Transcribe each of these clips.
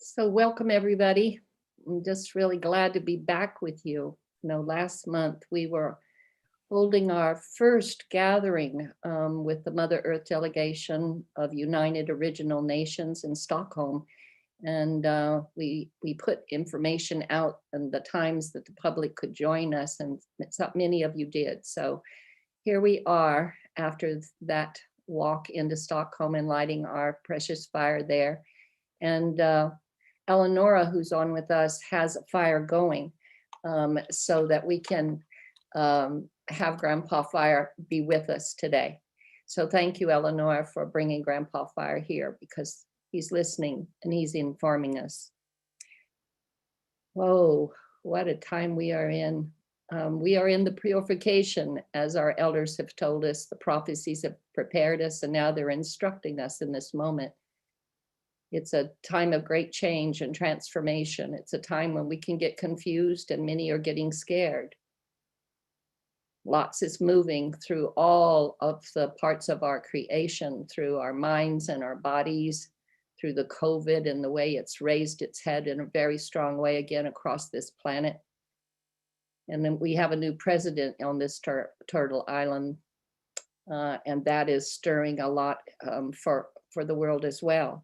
So welcome everybody. I'm just really glad to be back with you. Last month we were holding our first gathering with the Mother Earth Delegation of United Original Nations in Stockholm. And we put information out and the times that the public could join us, and many of you did. So here we are after that walk into Stockholm and lighting our precious fire there. And Eleonora, who's on with us, has a fire going so that we can have Grandpa Fire be with us today. So thank you, Eleonora, for bringing Grandpa Fire here, because he's listening and he's informing us. Whoa, what a time we are in. We are in the purification, as our elders have told us. The prophecies have prepared us, and now they're instructing us in this moment. It's a time of great change and transformation. It's a time when we can get confused and many are getting scared. Lots is moving through all of the parts of our creation, through our minds and our bodies, through the COVID and the way it's raised its head in a very strong way again across this planet. And then we have a new president on this Turtle Island, and that is stirring a lot for the world as well.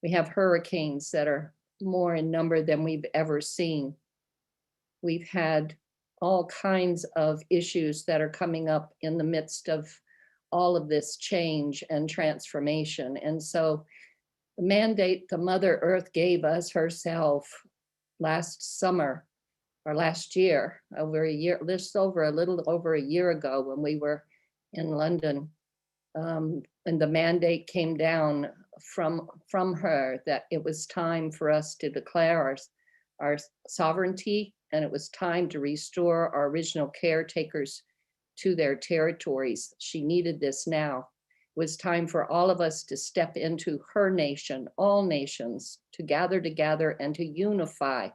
We have hurricanes that are more in number than we've ever seen. We've had all kinds of issues that are coming up in the midst of all of this change and transformation. And so the mandate the Mother Earth gave us herself last summer, or last year, a little over a year ago when we were in London, and the mandate came down from her that it was time for us to declare our sovereignty, and it was time to restore our original caretakers to their territories. She needed this now. It was time for all of us to step into her nation, all nations, to gather together and to unify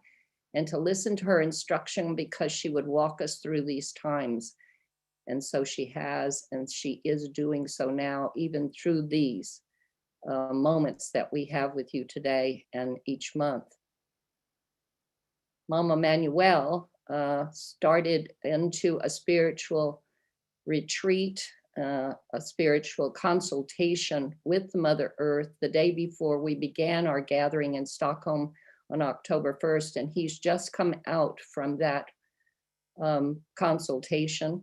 and to listen to her instruction, because she would walk us through these times. And so she has, and she is doing so now, even through these moments that we have with you today and each month. Mama Manuel started into a spiritual retreat, a spiritual consultation with the Mother Earth the day before we began our gathering in Stockholm on October 1st. And he's just come out from that consultation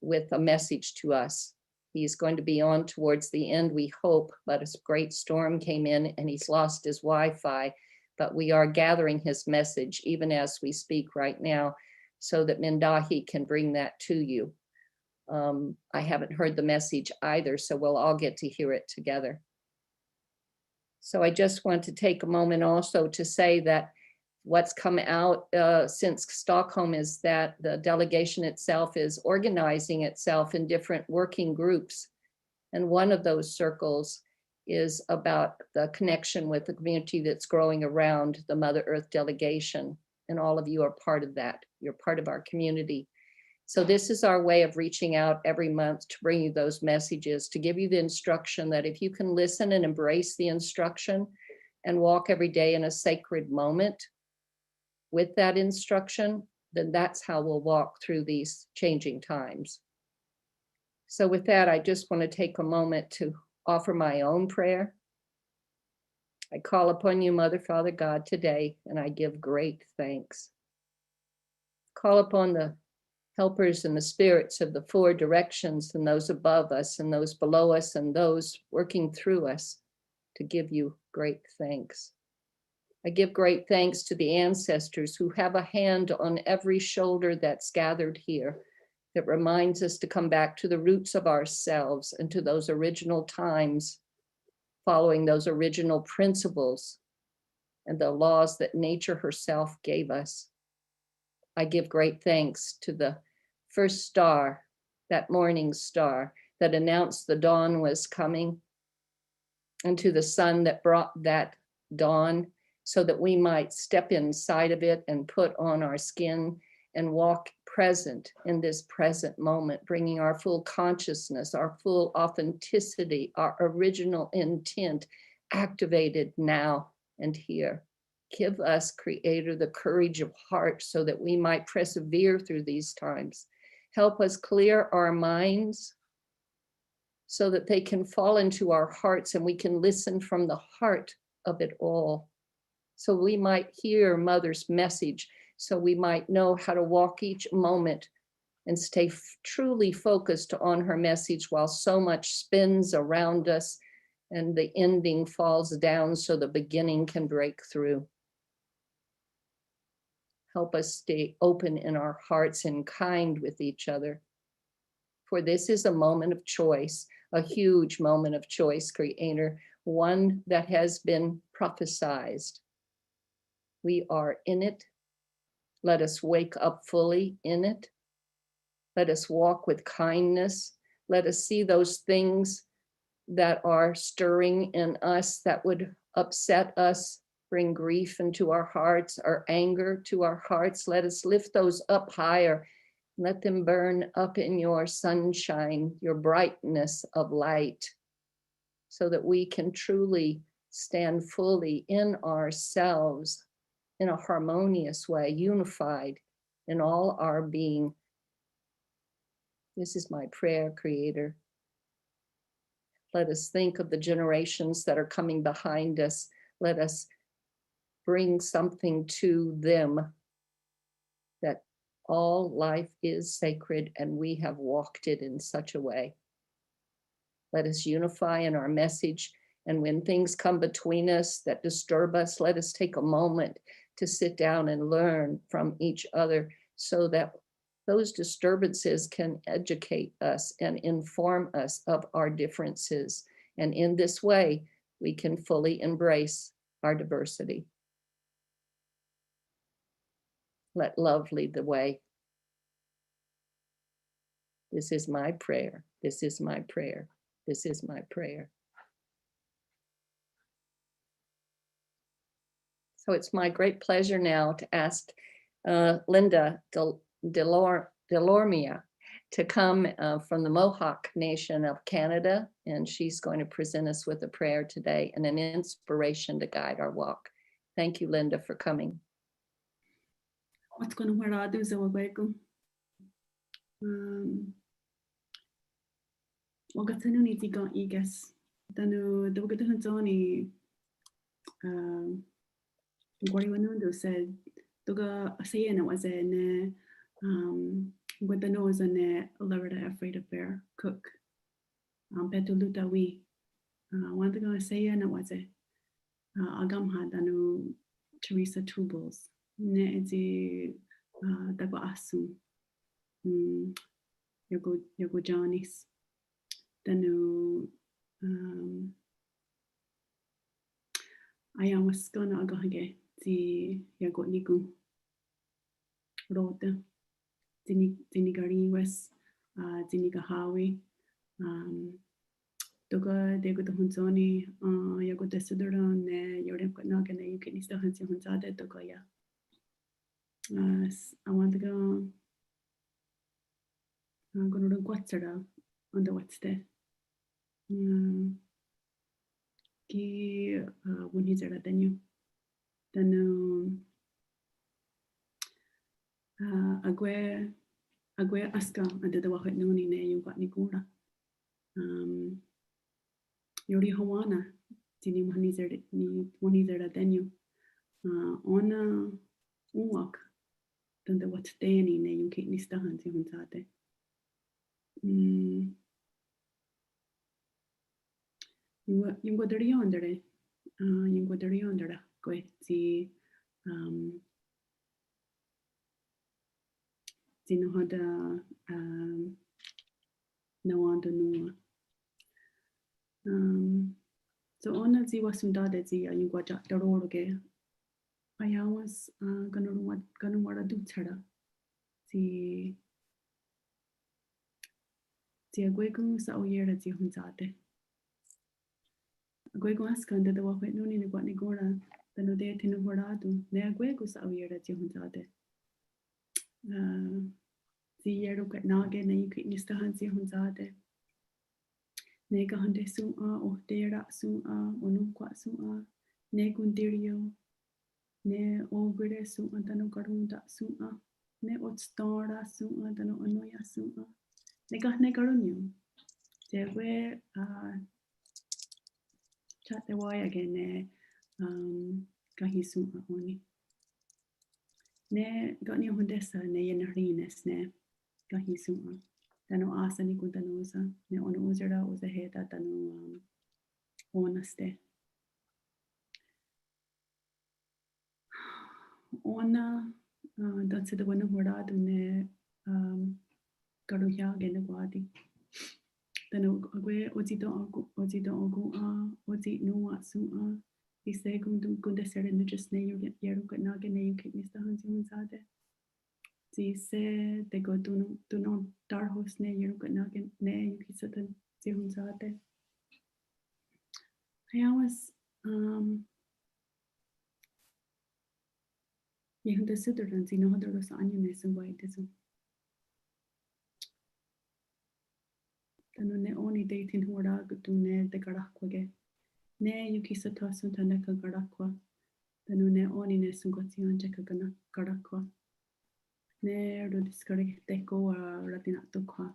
with a message to us. He's going to be on towards the end, we hope, but a great storm came in and he's lost his Wi-Fi. But we are gathering his message even as we speak right now, so that Mindahi can bring that to you. I haven't heard the message either, so we'll all get to hear it together. So I just want to take a moment also to say that what's come out since Stockholm is that the delegation itself is organizing itself in different working groups. And one of those circles is about the connection with the community that's growing around the Mother Earth delegation. And all of you are part of that. You're part of our community. So this is our way of reaching out every month to bring you those messages, to give you the instruction that if you can listen and embrace the instruction and walk every day in a sacred moment with that instruction, then that's how we'll walk through these changing times. So with that, I just want to take a moment to offer my own prayer. I call upon you, Mother, Father, God, today, and I give great thanks. Call upon the helpers and the spirits of the four directions, and those above us and those below us and those working through us, to give you great thanks. I give great thanks to the ancestors who have a hand on every shoulder that's gathered here, that reminds us to come back to the roots of ourselves and to those original times, following those original principles and the laws that nature herself gave us. I give great thanks to the first star, that morning star that announced the dawn was coming, and to the sun that brought that dawn, so that we might step inside of it and put on our skin and walk present in this present moment, bringing our full consciousness, our full authenticity, our original intent activated now and here. Give us, Creator, the courage of heart so that we might persevere through these times. Help us clear our minds so that they can fall into our hearts and we can listen from the heart of it all. So we might hear Mother's message, so we might know how to walk each moment and stay truly focused on her message while so much spins around us and the ending falls down so the beginning can break through. Help us stay open in our hearts and kind with each other. For this is a moment of choice, a huge moment of choice, Creator, one that has been prophesized. We are in it. Let us wake up fully in it. Let us walk with kindness. Let us see those things that are stirring in us that would upset us, bring grief into our hearts, or anger to our hearts. Let us lift those up higher. Let them burn up in your sunshine, your brightness of light, so that we can truly stand fully in ourselves in a harmonious way, unified in all our being. This is my prayer, Creator. Let us think of the generations that are coming behind us. Let us bring something to them that all life is sacred and we have walked it in such a way. Let us unify in our message. And when things come between us that disturb us, let us take a moment to sit down and learn from each other so that those disturbances can educate us and inform us of our differences. And in this way, we can fully embrace our diversity. Let love lead the way. This is my prayer. This is my prayer. This is my prayer. So it's my great pleasure now to ask Linda Delormia to come from the Mohawk Nation of Canada, and she's going to present us with a prayer today and an inspiration to guide our walk. Thank you, Linda, for coming. What's going to wear do so welcome. Ogatanu ni tiga igas. Tanu dogatu Tony Guariwanundo said Doga Sayana was in with the nose and Loretta afraid of bear cook. Petuluta we want to go Sayana was a Agamha Danu Teresa Tubles. Ne ezi Dago Asu Yago Johnny's. Danu I was gonna go again. The Yago Nigu Rota Dinigari West Dinigahawi Doga Dego the Hunzoni Yago Desideron Yorem Nagan you can still Hansi Hunzade Dogoya. I want to go. I'm going to do Guatsara on the what's there. Ki when he's at the new. Then Agwe Aska under the Wahet Nuni ne you got Nigura. Yori Hawana Tini when he's at the new. On walk. Then the what's Danny ne you can't nista Hansi Hunzate. You go there yonder. You go there yonder. Go see. Zino had no one to know. So on as he was some dad, you got the road again. I was gonna what to do, Chada. See. See a Guegu so year at the Hunzate. A Guegu Askan that the walk with Nuni and Guanigora, the no day tin of Horado, ne a Guegu so year at the Hunzate. The year of Nagan and you could Mr. Hansi Hunzate. Nega Hunde Sua or Dera Sua or Nunqua Sua, Negundirio. Ne ogre su'a tano karunta su'a. Ne otstara su'a tano anoya su'a. Ne kahne karunyo. Tewe chat the way again ne kahi su'a oni. Ne gani hundesa ne yenarines ne kahi su'a. Tano asa ni kuntanosa. Ne ono uzera uzaheta tano onaste. Ona dan se the wana hora dune karuya gene guadi. Tano agwe ozito ogu ozi nuwa su'a. Ise gunda sere nujas ne yeru naga ne yu kiknista hansi hunzade. Se te go duno darhos ne yeru naga ne yu kisatan si hunzade. Hayawas ye hunda sidaran si no hadaros anya ne sungwai desu. Tano ne oni dating hora gutune de garakwage. Ne yu kisata suntana ka garakwa. Tano ne oni ne sungwati anja ka garakwa. Ne ro discourage teko ratina tukwa.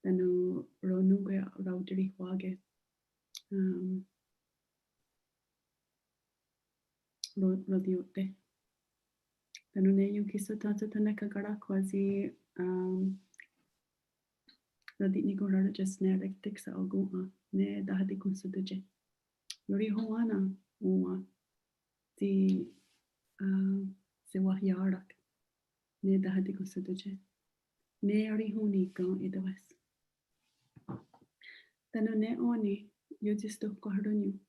Tano ro nuge raudiri wage. Lo diote. Tano ne yu kisata suntana ka garakwa zi Radit ni gorara just ne rektik sa ogua ne dahadi kunsuduje. Yuri hoana uwa di se wahyarak ne dahadi kunsuduje. Ne ari huni kan idawes. Tano ne oni yujisto kohronyu.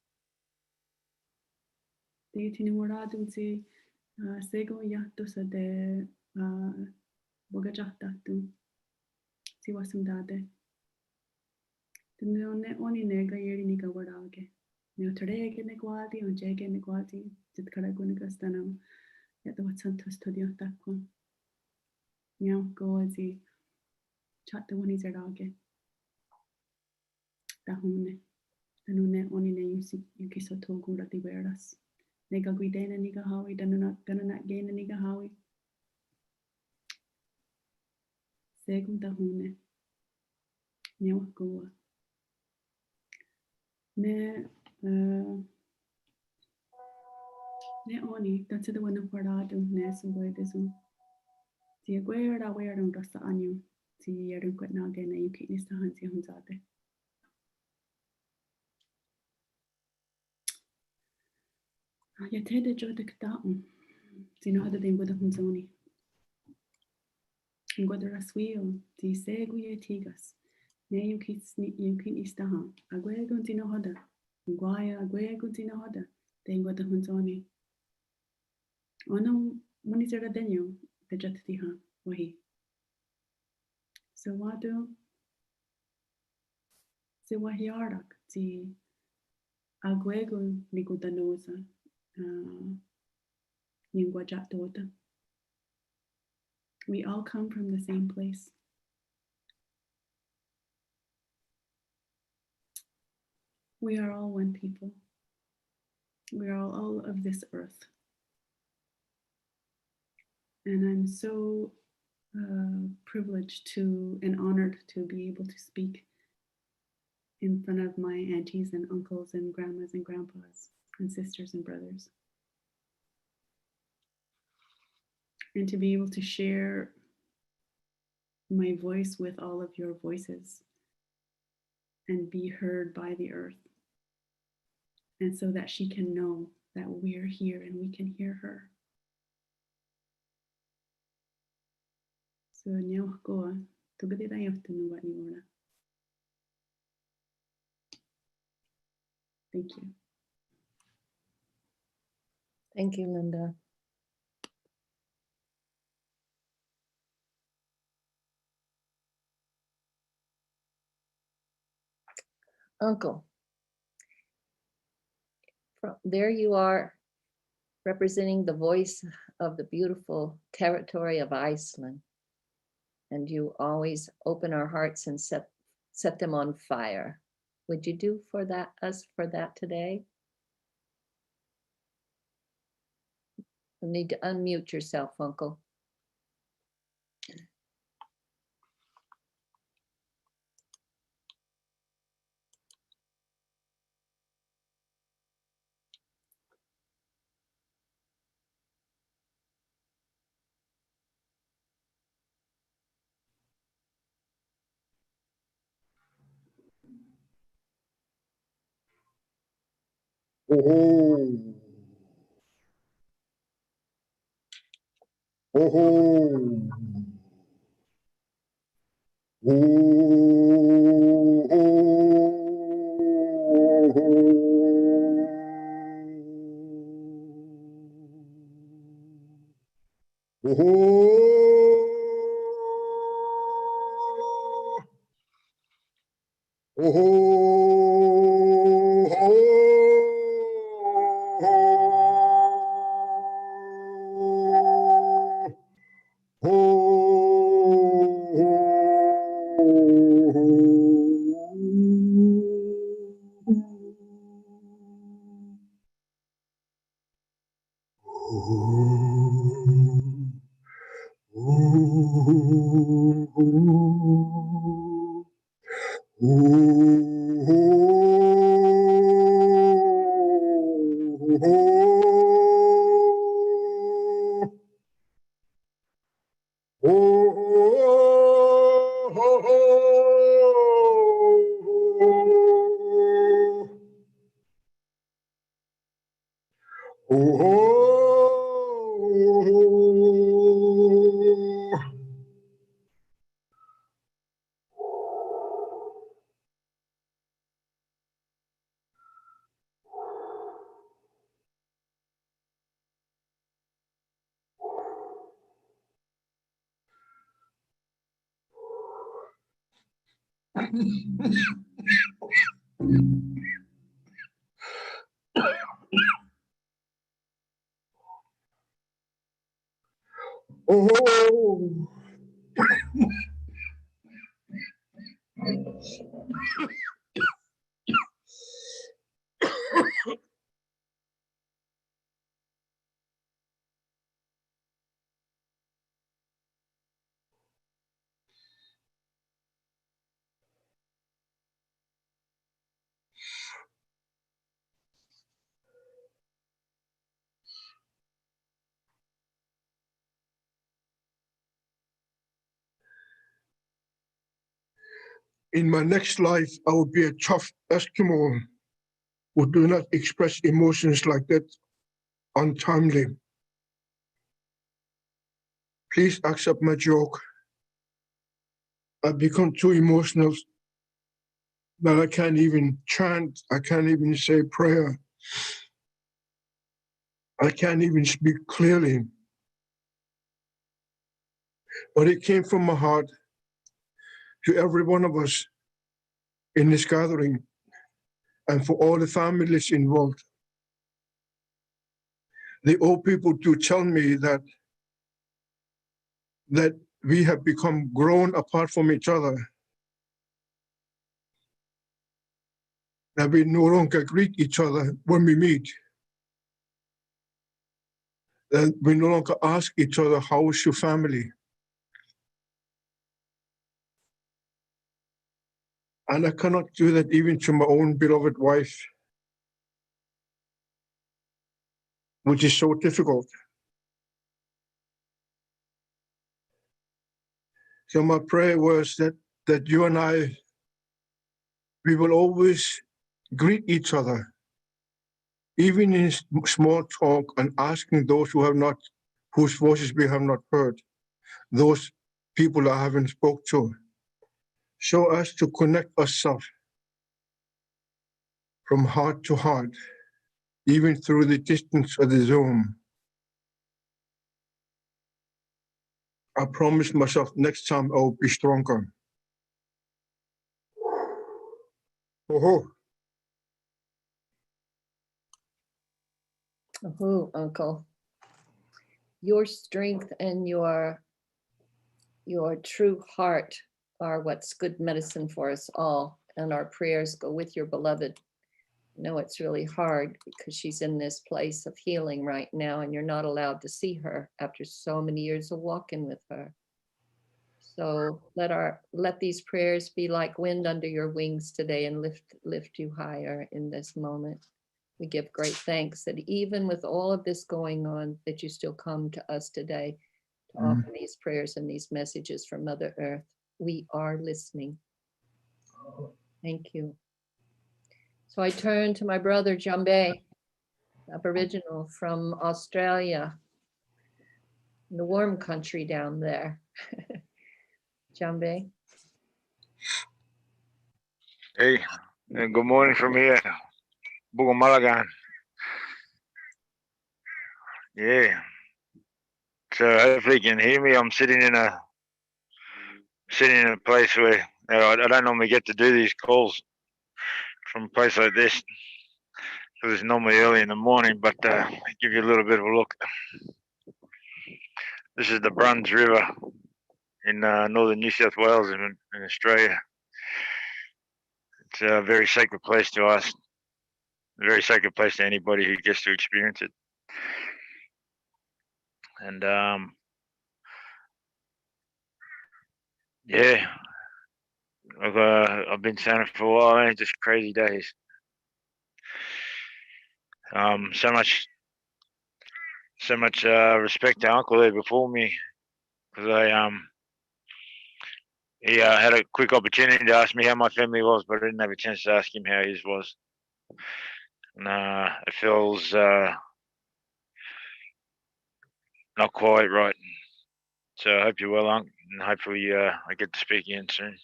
De tini waradun si sego yahto sa de bogajahta tu. Si wasundade. Tano ne oni nega yeri ni gawarage. Ne otarege ne guadi, on jege ne guadi, jit karagunigas tano. Yata wat santos to dio takwa. Nyao goazi chat the wani zerage. Tahune. Tano ne oni ne yukiso togu rati veras. Nega guidena niga hawi, danunat gananat gena niga hawi. Segum tahune. Nyao goa. Ne oni, that's the one of parado, ne sungwe desu. Ti agwera werum rasa anyu. Ti yerum kwet nage na yuki nista hansi hunzade. Yatede jode ktaum. Ti no hada den gwada hunzoni. Gwada raswio. Ti segu ye tigas. Ne yuki nista han. Agwegun ti no hada. Gwaya agwegun ti no hada. Den gwada hunzoni. Ono munizera denyo. De jatati han. Wahi. So wado. Se wahiarak. Ti agwegun ni gudanosa. We all come from the same place. We are all one people. We are all of this earth. And I'm so privileged to and honored to be able to speak in front of my aunties and uncles and grandmas and grandpas and sisters and brothers. And to be able to share my voice with all of your voices and be heard by the earth. And so that she can know that we're here and we can hear her. So nyao goa, tugadita yoftanu wat ni ora. Thank you. Thank you, Linda. Uncle, there you are representing the voice of the beautiful territory of Iceland. And you always open our hearts and set them on fire. Would you do us for that today? You need to unmute yourself, Uncle. Oh, oh, In my next life, I will be a tough Eskimo who do not express emotions like that untimely. Please accept my joke. I've become too emotional that I can't even chant, I can't even say prayer. I can't even speak clearly. But it came from my heart to every one of us in this gathering and for all the families involved. The old people do tell me that we have become grown apart from each other, that we no longer greet each other when we meet, that we no longer ask each other, how is your family? And I cannot do that even to my own beloved wife, which is so difficult. So my prayer was that you and I, we will always greet each other, even in small talk, and asking those who have not, whose voices we have not heard, those people I haven't spoke to, so as to connect ourselves from heart to heart, even through the distance of the Zoom. I promised myself next time I will be stronger. Oh, Oh, Uncle. Your strength and your true heart are what's good medicine for us all, and our prayers go with your beloved. know it's really hard because she's in this place of healing right now, and you're not allowed to see her after so many years of walking with her. So let these prayers be like wind under your wings today and lift you higher in this moment. We give great thanks that even with all of this going on, that you still come to us today to offer these prayers and these messages from Mother Earth. We are listening. Thank you. So I turn to my brother Jarmbi, Aboriginal from Australia, in the warm country down there. Jarmbi. Hey, and good morning from here, Bugamalagan. Yeah. So hopefully you can hear me. I'm sitting in a place where I don't normally get to do these calls from a place like this. Because it's normally early in the morning, but I'll give you a little bit of a look. This is the Bruns River in northern New South Wales in Australia. It's a very sacred place to us, a very sacred place to anybody who gets to experience it. And yeah, I've been saying it for a while, man, just crazy days. So much respect to Uncle there before me, because he had a quick opportunity to ask me how my family was, but I didn't have a chance to ask him how his was. And it feels not quite right. So I hope you're well, Unc, and hopefully I get to speak again soon.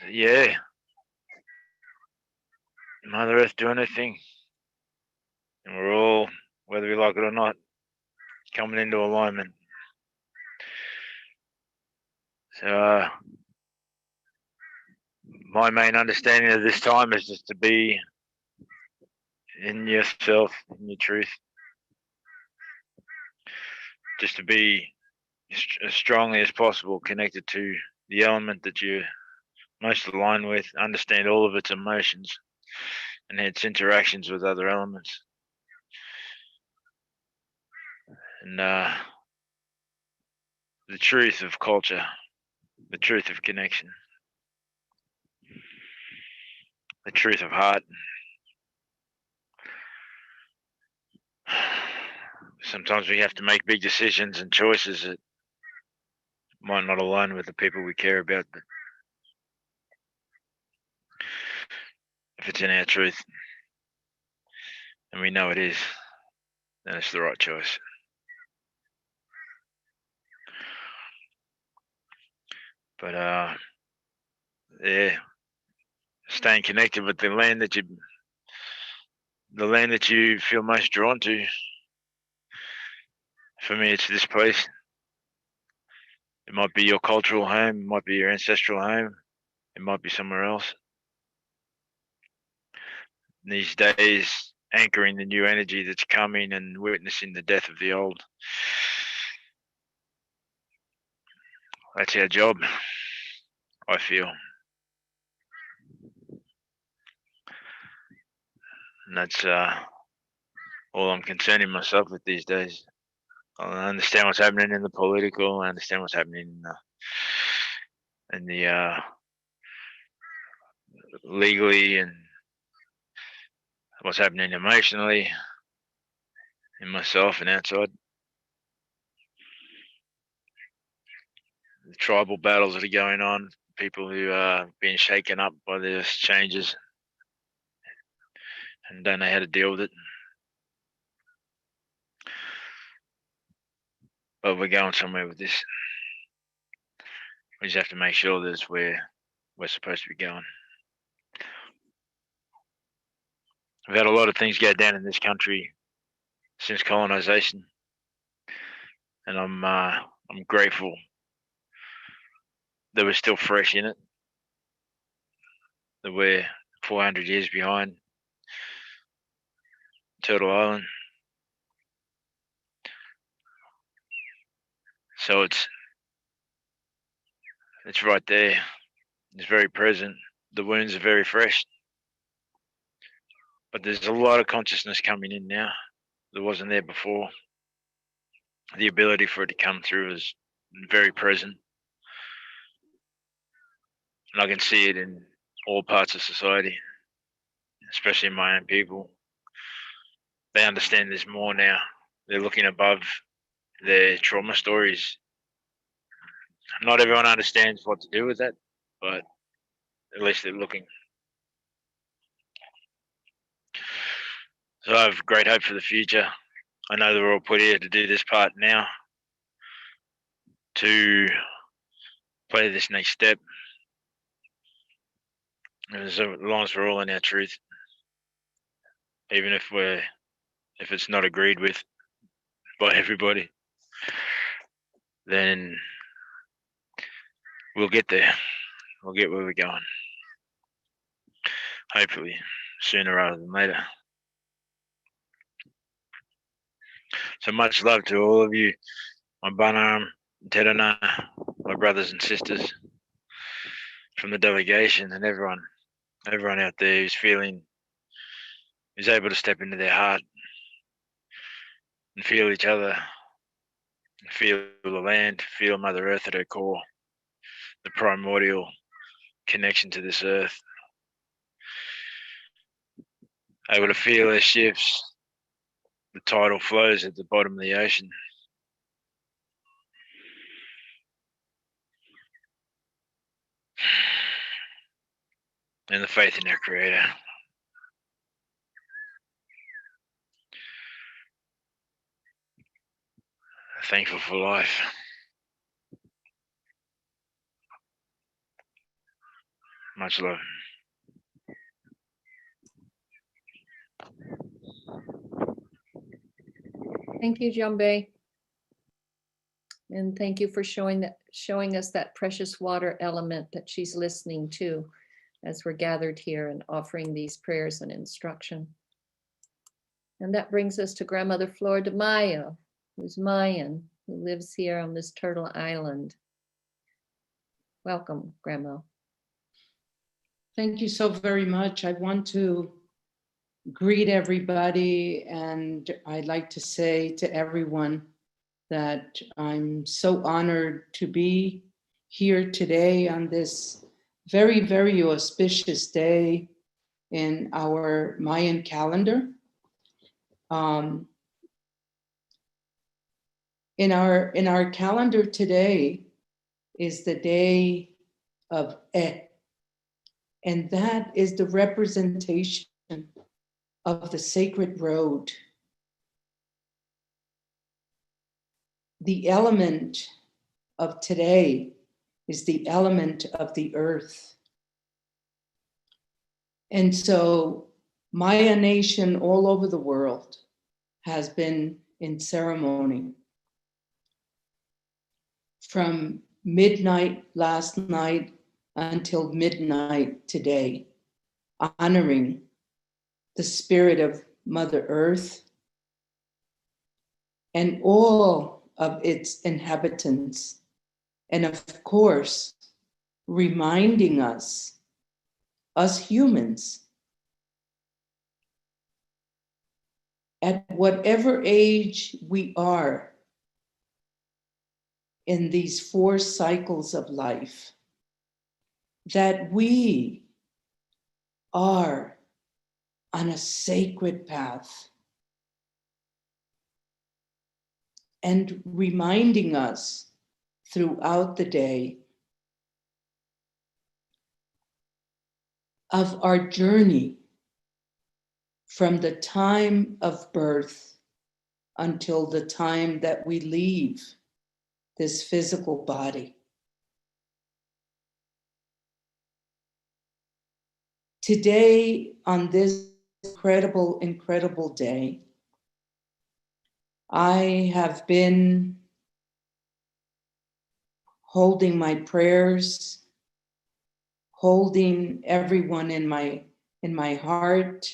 Yeah, Mother Earth doing her thing, and we're all, whether we like it or not, coming into alignment. So my main understanding of this time is just to be in yourself, in your truth, just to be as strongly as possible connected to the element that you're most aligned with, understand all of its emotions and its interactions with other elements. And the truth of culture, the truth of connection, the truth of heart. Sometimes we have to make big decisions and choices that might not align with the people we care about, but if it's in our truth, and we know it is, then it's the right choice. But yeah, staying connected with the land that you feel most drawn to. For me, it's this place. It might be your cultural home, it might be your ancestral home, it might be somewhere else. And these days, anchoring the new energy that's coming and witnessing the death of the old. That's our job, I feel. And that's all I'm concerning myself with these days. I understand what's happening in the political, I understand what's happening in the legally, and what's happening emotionally in myself and outside. The tribal battles that are going on, people who are being shaken up by these changes and don't know how to deal with it. But we're going somewhere with this. We just have to make sure that it's where we're supposed to be going. We've had a lot of things go down in this country since colonization, and I'm grateful that we're still fresh in it, that we're 400 years behind Turtle Island. So it's right there. is very present. The wounds are very fresh. But there's a lot of consciousness coming in now that wasn't there before. The ability for it to come through is very present. And I can see it in all parts of society, especially in my own people. They understand this more now. They're looking above their trauma stories. Not everyone understands what to do with that, but at least they're looking. So I have great hope for the future. I know that we're all put here to do this part now, to play this next step. And as long as we're all in our truth, even if it's not agreed with by everybody, then we'll get there. We'll get where we're going. Hopefully, sooner rather than later. So much love to all of you, my Banam, Terana, my brothers and sisters from the delegation, and everyone out there who's able to step into their heart and feel each other, and feel the land, feel Mother Earth at her core, the primordial connection to this earth. Able to feel her shifts, the tidal flows at the bottom of the ocean. And the faith in our Creator. Thankful for life. Much love. Thank you, Jarmbi. And thank you for showing us that precious water element that she's listening to as we're gathered here and offering these prayers and instruction. And that brings us to Grandmother Flordemayo, who's Mayan, who lives here on this turtle island. Welcome, Grandma. Thank you so very much. I want to greet everybody, and I'd like to say to everyone that I'm so honored to be here today on this very, very auspicious day in our Mayan calendar. In our calendar today is the day of and that is the representation of the sacred road. The element of today is the element of the earth. And so Maya Nation all over the world has been in ceremony from midnight last night until midnight today, honoring the spirit of Mother Earth and all of its inhabitants. And of course, reminding us humans, at whatever age we are in these 4 cycles of life, that we are on a sacred path, and reminding us throughout the day of our journey from the time of birth until the time that we leave this physical body. Today, on this incredible day, I have been holding my prayers, holding everyone in my heart,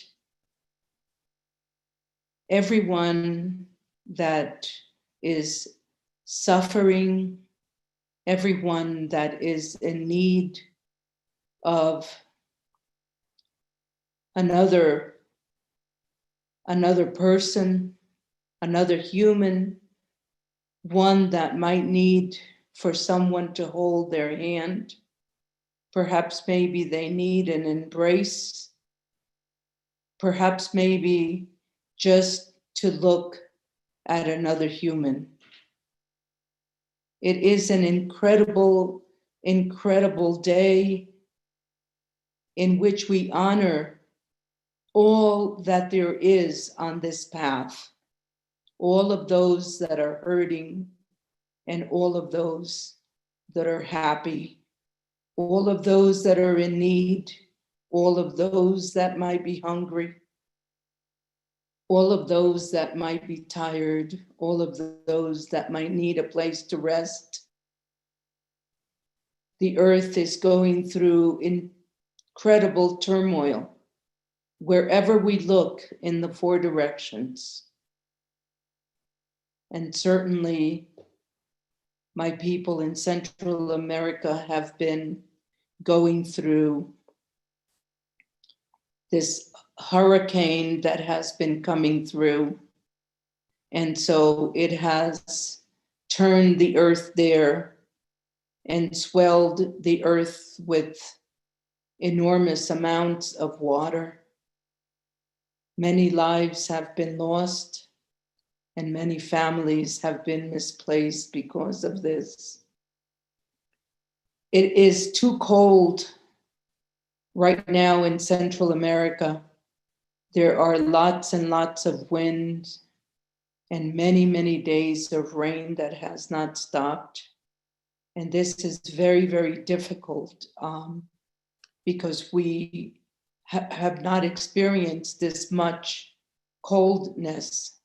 everyone that is suffering, everyone that is in need of another person, another human, one that might need for someone to hold their hand. Perhaps maybe they need an embrace. Perhaps maybe just to look at another human. It is an incredible, incredible day in which we honor all that there is on this path, all of those that are hurting and all of those that are happy, all of those that are in need, all of those that might be hungry, all of those that might be tired, all of those that might need a place to rest. The earth is going through incredible turmoil wherever we look in the four directions. And certainly my people in Central America have been going through this hurricane that has been coming through. And so it has turned the earth there and swelled the earth with enormous amounts of water. Many lives have been lost and many families have been misplaced because of this. It is too cold right now in Central America. There are lots and lots of wind and many, many days of rain that has not stopped. And this is very, very difficult because we have not experienced this much coldness.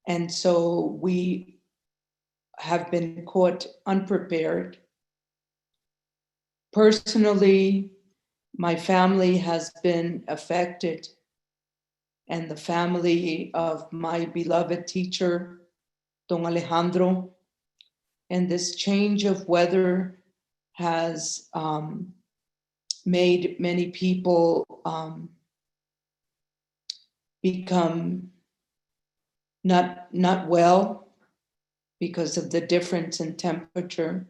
And so we have been caught unprepared. Personally, my family has been affected, and the family of my beloved teacher, Don Alejandro. And this change of weather has made many people become not well because of the difference in temperature.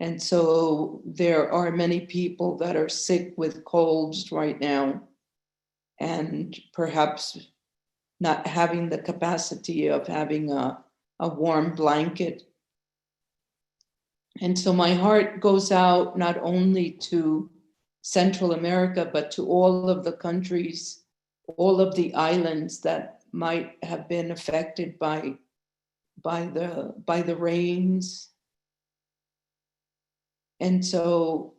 And so there are many people that are sick with colds right now and perhaps not having the capacity of having a warm blanket. And so my heart goes out not only to Central America, but to all of the countries, all of the islands that might have been affected by the rains. And so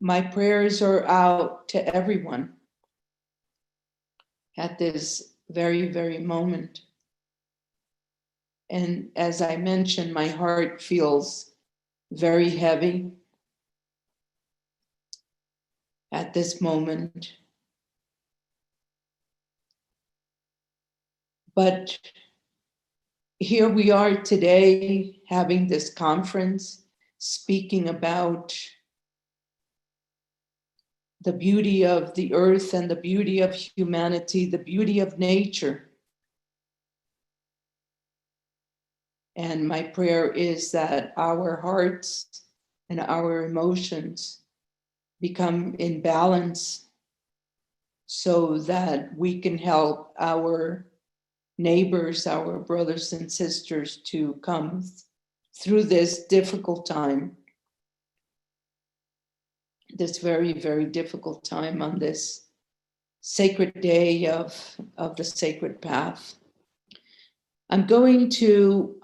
my prayers are out to everyone at this very, very moment. And as I mentioned, my heart feels very heavy at this moment. But here we are today having this conference, speaking about the beauty of the earth and the beauty of humanity, the beauty of nature. And my prayer is that our hearts and our emotions become in balance so that we can help our neighbors, our brothers and sisters to come through this difficult time, this very, very difficult time on this sacred day of the sacred path. I'm going to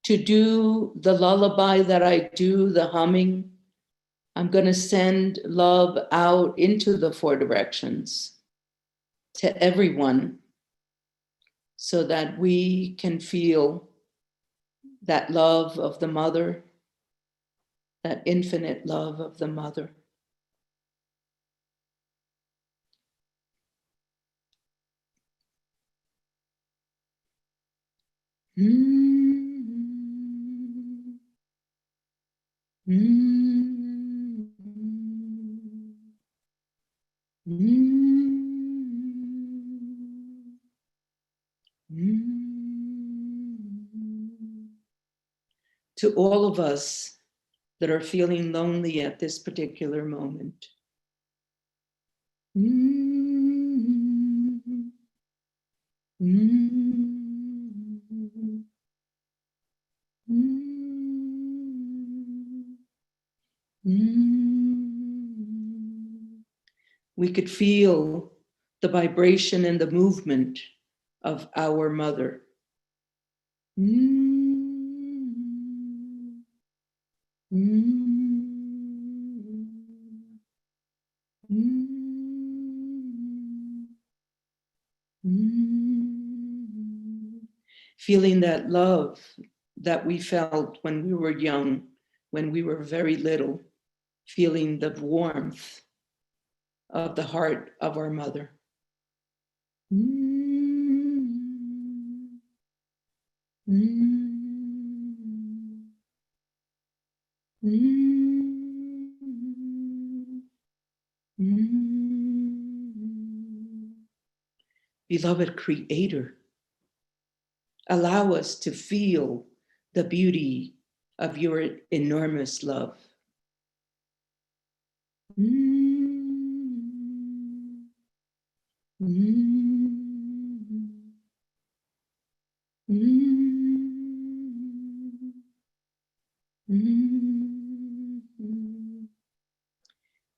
do the lullaby that I do, the humming. I'm going to send love out into the four directions to everyone so that we can feel that love of the mother, that infinite love of the mother. To all of us that are feeling lonely at this particular moment. We could feel the vibration and the movement of our mother. Feeling that love that we felt when we were young, when we were very little, feeling the warmth of the heart of our mother. Beloved Creator, allow us to feel the beauty of your enormous love.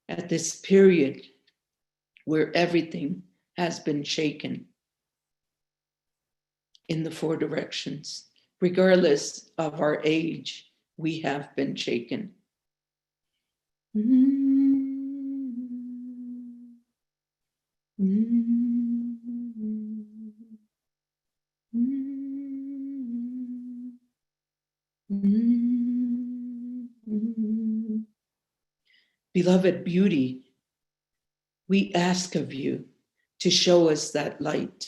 At this period where everything has been shaken in the four directions, regardless of our age, we have been shaken. Beloved beauty, we ask of you to show us that light,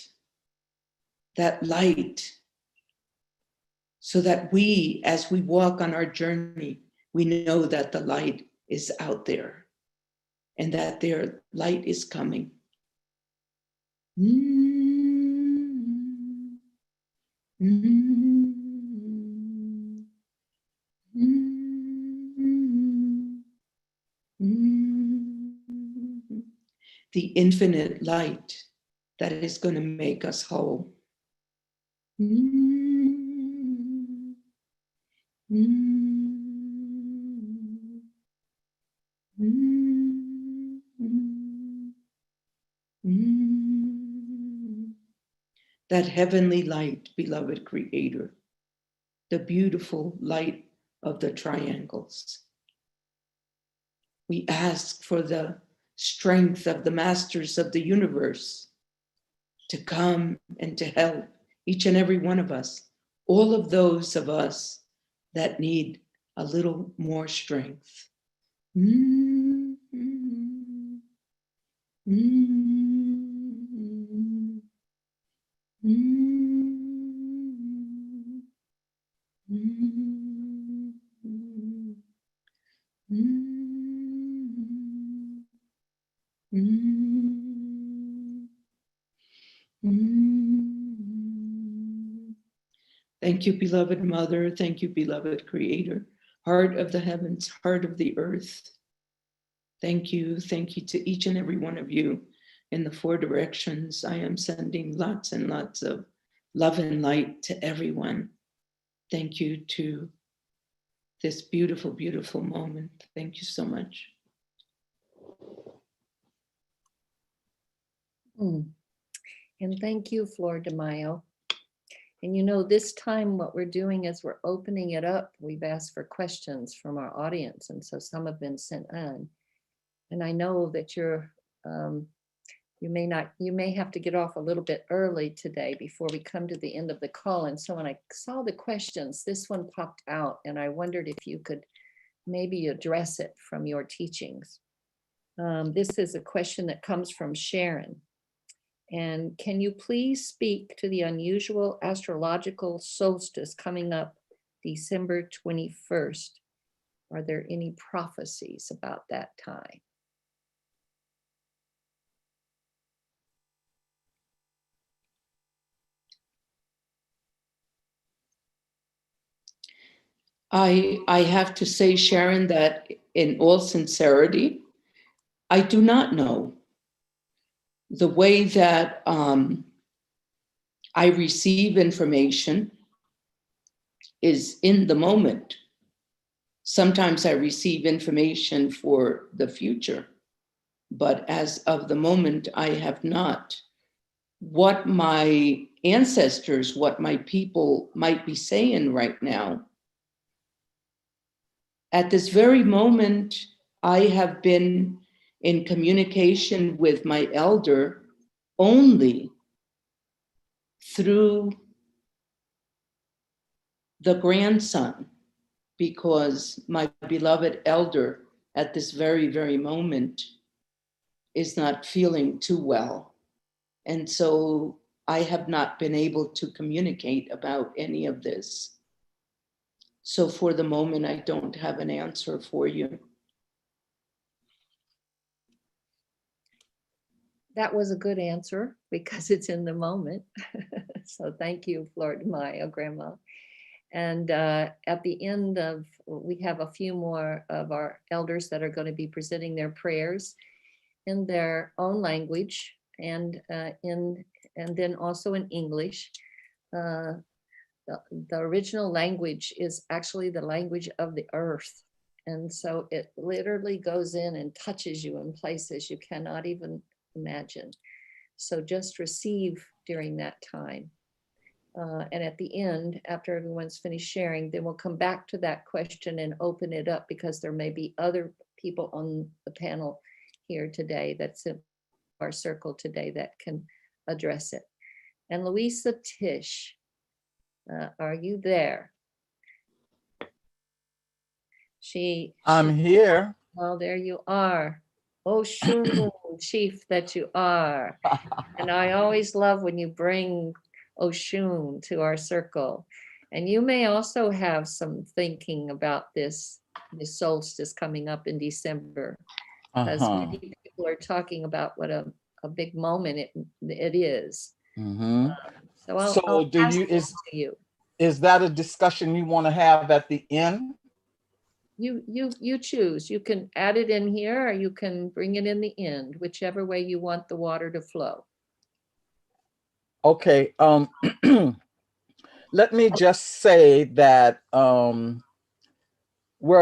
so that we, as we walk on our journey, we know that the light is out there and that their light is coming. The infinite light that is going to make us whole. That heavenly light, beloved Creator, the beautiful light of the triangles. We ask for the strength of the masters of the universe to come and to help each and every one of us, all of those of us that need a little more strength. Thank you, beloved Mother. Thank you, beloved Creator, heart of the heavens, heart of the earth. Thank you to each and every one of you in the four directions. I am sending lots and lots of love and light to everyone. Thank you to this beautiful, beautiful moment. Thank you so much. And thank you, Flordemayo. And you know, this time what we're doing is we're opening it up. We've asked for questions from our audience, and so some have been sent in. And I know that you may have to get off a little bit early today before we come to the end of the call. And so when I saw the questions, this one popped out, and I wondered if you could maybe address it from your teachings. This is a question that comes from Sharon. And can you please speak to the unusual astrological solstice coming up December 21st? Are there any prophecies about that time? I have to say, Sharon, that in all sincerity, I do not know. The way that I receive information is in the moment. Sometimes I receive information for the future, but as of the moment, I have not. What my ancestors, what my people might be saying right now, at this very moment, I have been in communication with my elder only through the grandson, because my beloved elder at this very, very moment is not feeling too well. And so I have not been able to communicate about any of this. So for the moment, I don't have an answer for you. That was a good answer because it's in the moment. So thank you, Flordemayo, Grandma. And at the end of, we have a few more of our elders that are going to be presenting their prayers in their own language and then also in English. The original language is actually the language of the earth. And so it literally goes in and touches you in places you cannot even imagine. So just receive during that time. And at the end, after everyone's finished sharing, then we'll come back to that question and open it up because there may be other people on the panel here today that's in our circle today that can address it. And Luisah Teish, are you there? I'm here. Oh, there you are. Oshun, chief that you are. And I always love when you bring Oshun to our circle. And you may also have some thinking about this solstice coming up in December. Because many people are talking about what a big moment it is. So I'll pass it to you. Is that a discussion you want to have at the end? You choose. You can add it in here or you can bring it in the end, whichever way you want the water to flow. Okay. Let me just say that were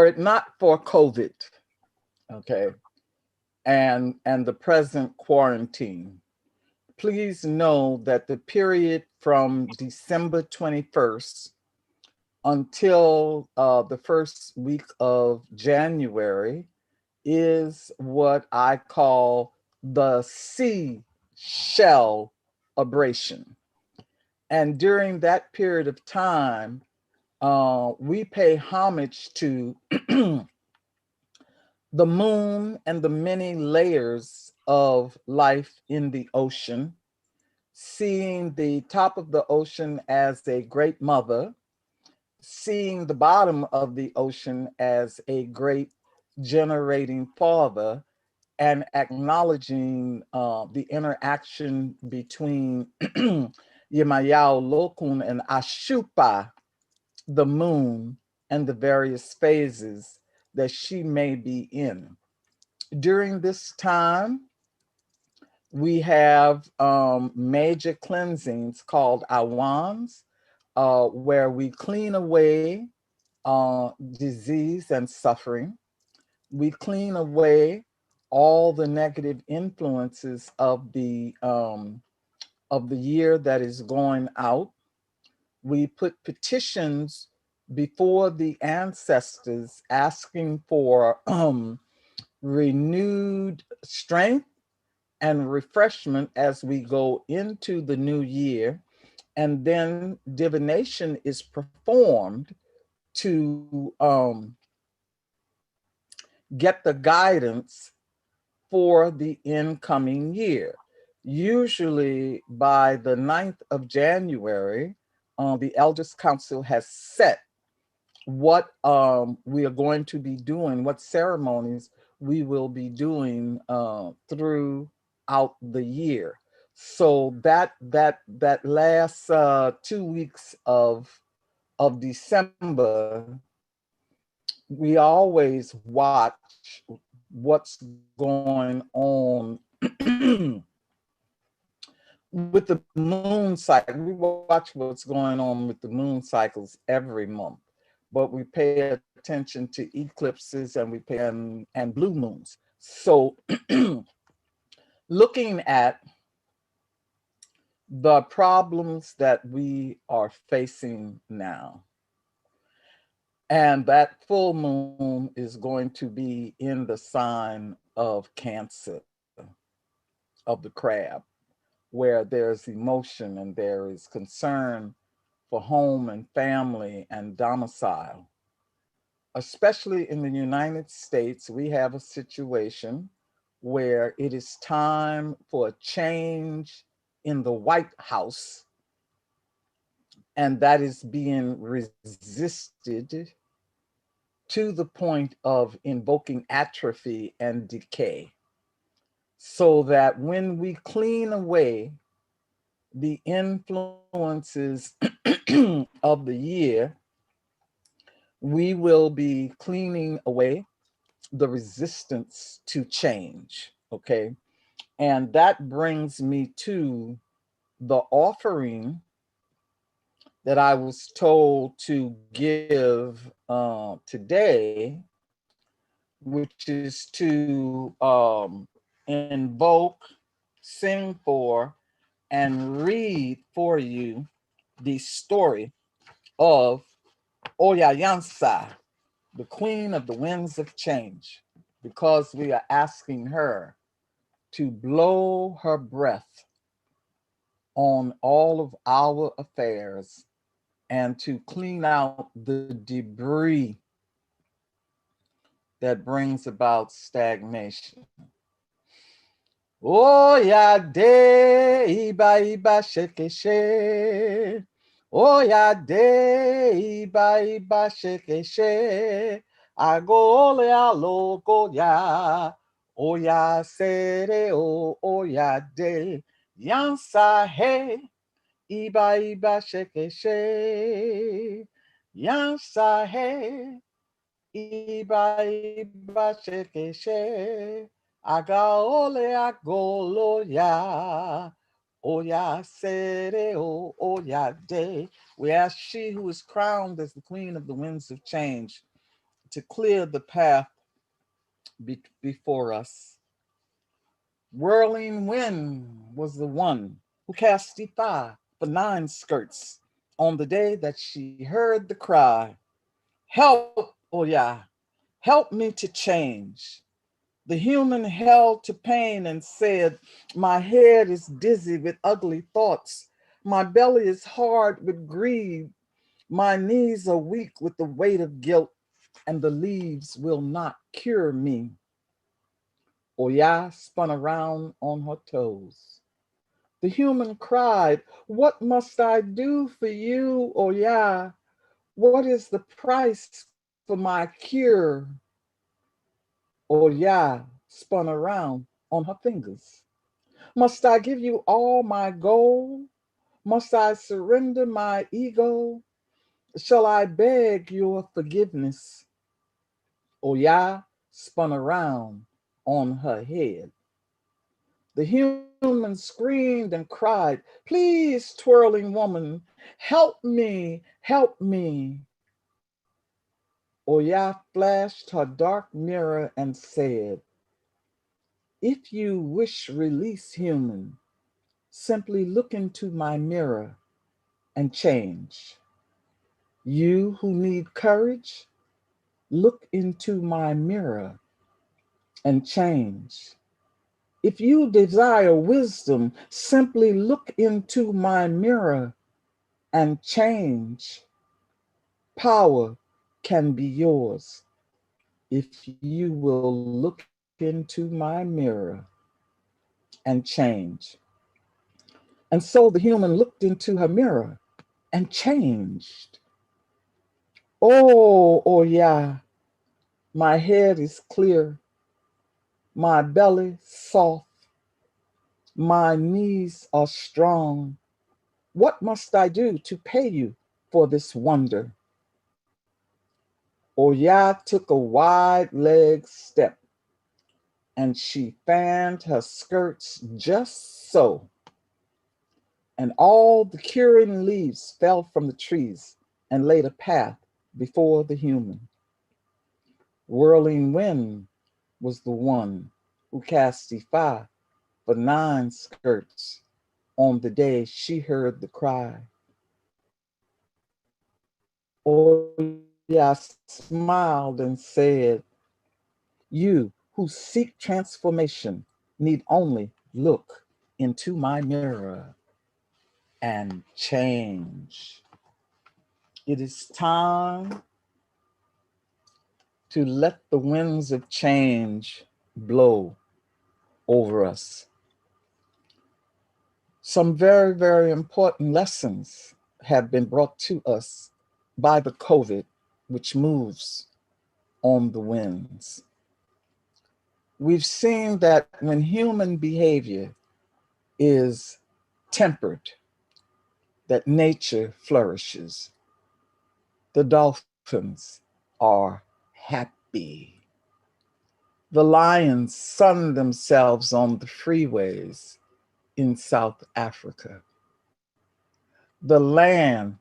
it not for COVID, okay, and the present quarantine, please know that the period from December 21st until the first week of January is what I call the sea shell abrasion. And during that period of time, we pay homage to the moon and the many layers of life in the ocean, seeing the top of the ocean as a great mother, seeing the bottom of the ocean as a great generating father, and acknowledging the interaction between Yemayao Lokun and Ashupa, the moon, and the various phases that she may be in. During this time, we have major cleansings called awans, where we clean away disease and suffering. We clean away all the negative influences of the year that is going out. We put petitions before the ancestors asking for renewed strength and refreshment as we go into the new year. And then divination is performed to get the guidance for the incoming year. Usually by the 9th of January, the Elders Council has set what we are going to be doing, what ceremonies we will be doing throughout the year. So that last 2 weeks of December, we always watch what's going on with the moon cycle. We watch what's going on with the moon cycles every month, but we pay attention to eclipses and we pay and blue moons. So looking at the problems that we are facing now, and that full moon is going to be in the sign of Cancer, of the crab, where there's emotion and there is concern for home and family and domicile. Especially in the United States, we have a situation where it is time for a change in the White House, and that is being resisted to the point of invoking atrophy and decay. So that when we clean away the influences of the year, we will be cleaning away the resistance to change, okay? And that brings me to the offering that I was told to give today, which is to invoke, sing for, and read for you the story of Oyayansa, the Queen of the Winds of Change, because we are asking her to blow her breath on all of our affairs and to clean out the debris that brings about stagnation. Oh ya de iba shekeshe. Oh ya de iba shekeshe. Agole aloko ya. Oh ya sere oh ya de. Yansa he iba shekeshe. Yansa he iba shekeshe. Agaole agolo ya, oya sere o oya de. We ask she who is crowned as the Queen of the Winds of Change to clear the path before us. Whirling wind was the one who cast Ifa for 9 skirts on the day that she heard the cry, help, oya, help me to change. The human held to pain and said, my head is dizzy with ugly thoughts. My belly is hard with greed. My knees are weak with the weight of guilt, and the leaves will not cure me. Oya spun around on her toes. The human cried, what must I do for you, Oya? What is the price for my cure? Oya spun around on her fingers. Must I give you all my gold? Must I surrender my ego? Shall I beg your forgiveness? Oya spun around on her head. The human screamed and cried, please, twirling woman, help me, help me. Oya flashed her dark mirror and said, if you wish release, human, simply look into my mirror and change. You who need courage, look into my mirror and change. If you desire wisdom, simply look into my mirror and change. Power can be yours if you will look into my mirror and change. And so the human looked into her mirror and changed. Oh yeah, my head is clear, my belly soft, my knees are strong. What must I do to pay you for this wonder? Oya took a wide leg step and she fanned her skirts just so. And all the curing leaves fell from the trees and laid a path before the human. Whirling wind was the one who cast Ifa for 9 skirts on the day she heard the cry. Oya smiled and said, you who seek transformation need only look into my mirror and change. It is time to let the winds of change blow over us. Some very, very important lessons have been brought to us by the COVID, which moves on the winds. We've seen that when human behavior is tempered, that nature flourishes. The dolphins are happy. The lions sun themselves on the freeways in South Africa. The land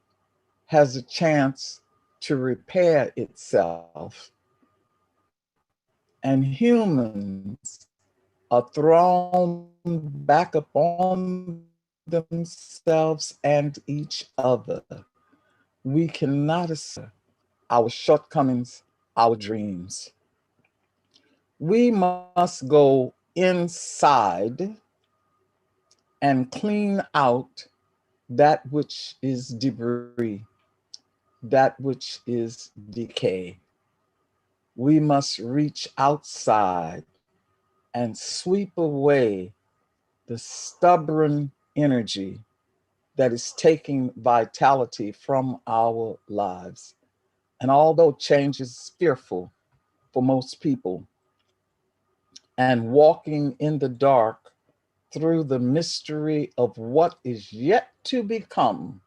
has a chance to repair itself, and humans are thrown back upon themselves and each other. We cannot accept our shortcomings, our dreams. We must go inside and clean out that which is debris, that which is decay. We must reach outside and sweep away the stubborn energy that is taking vitality from our lives. And although change is fearful for most people, and walking in the dark through the mystery of what is yet to become,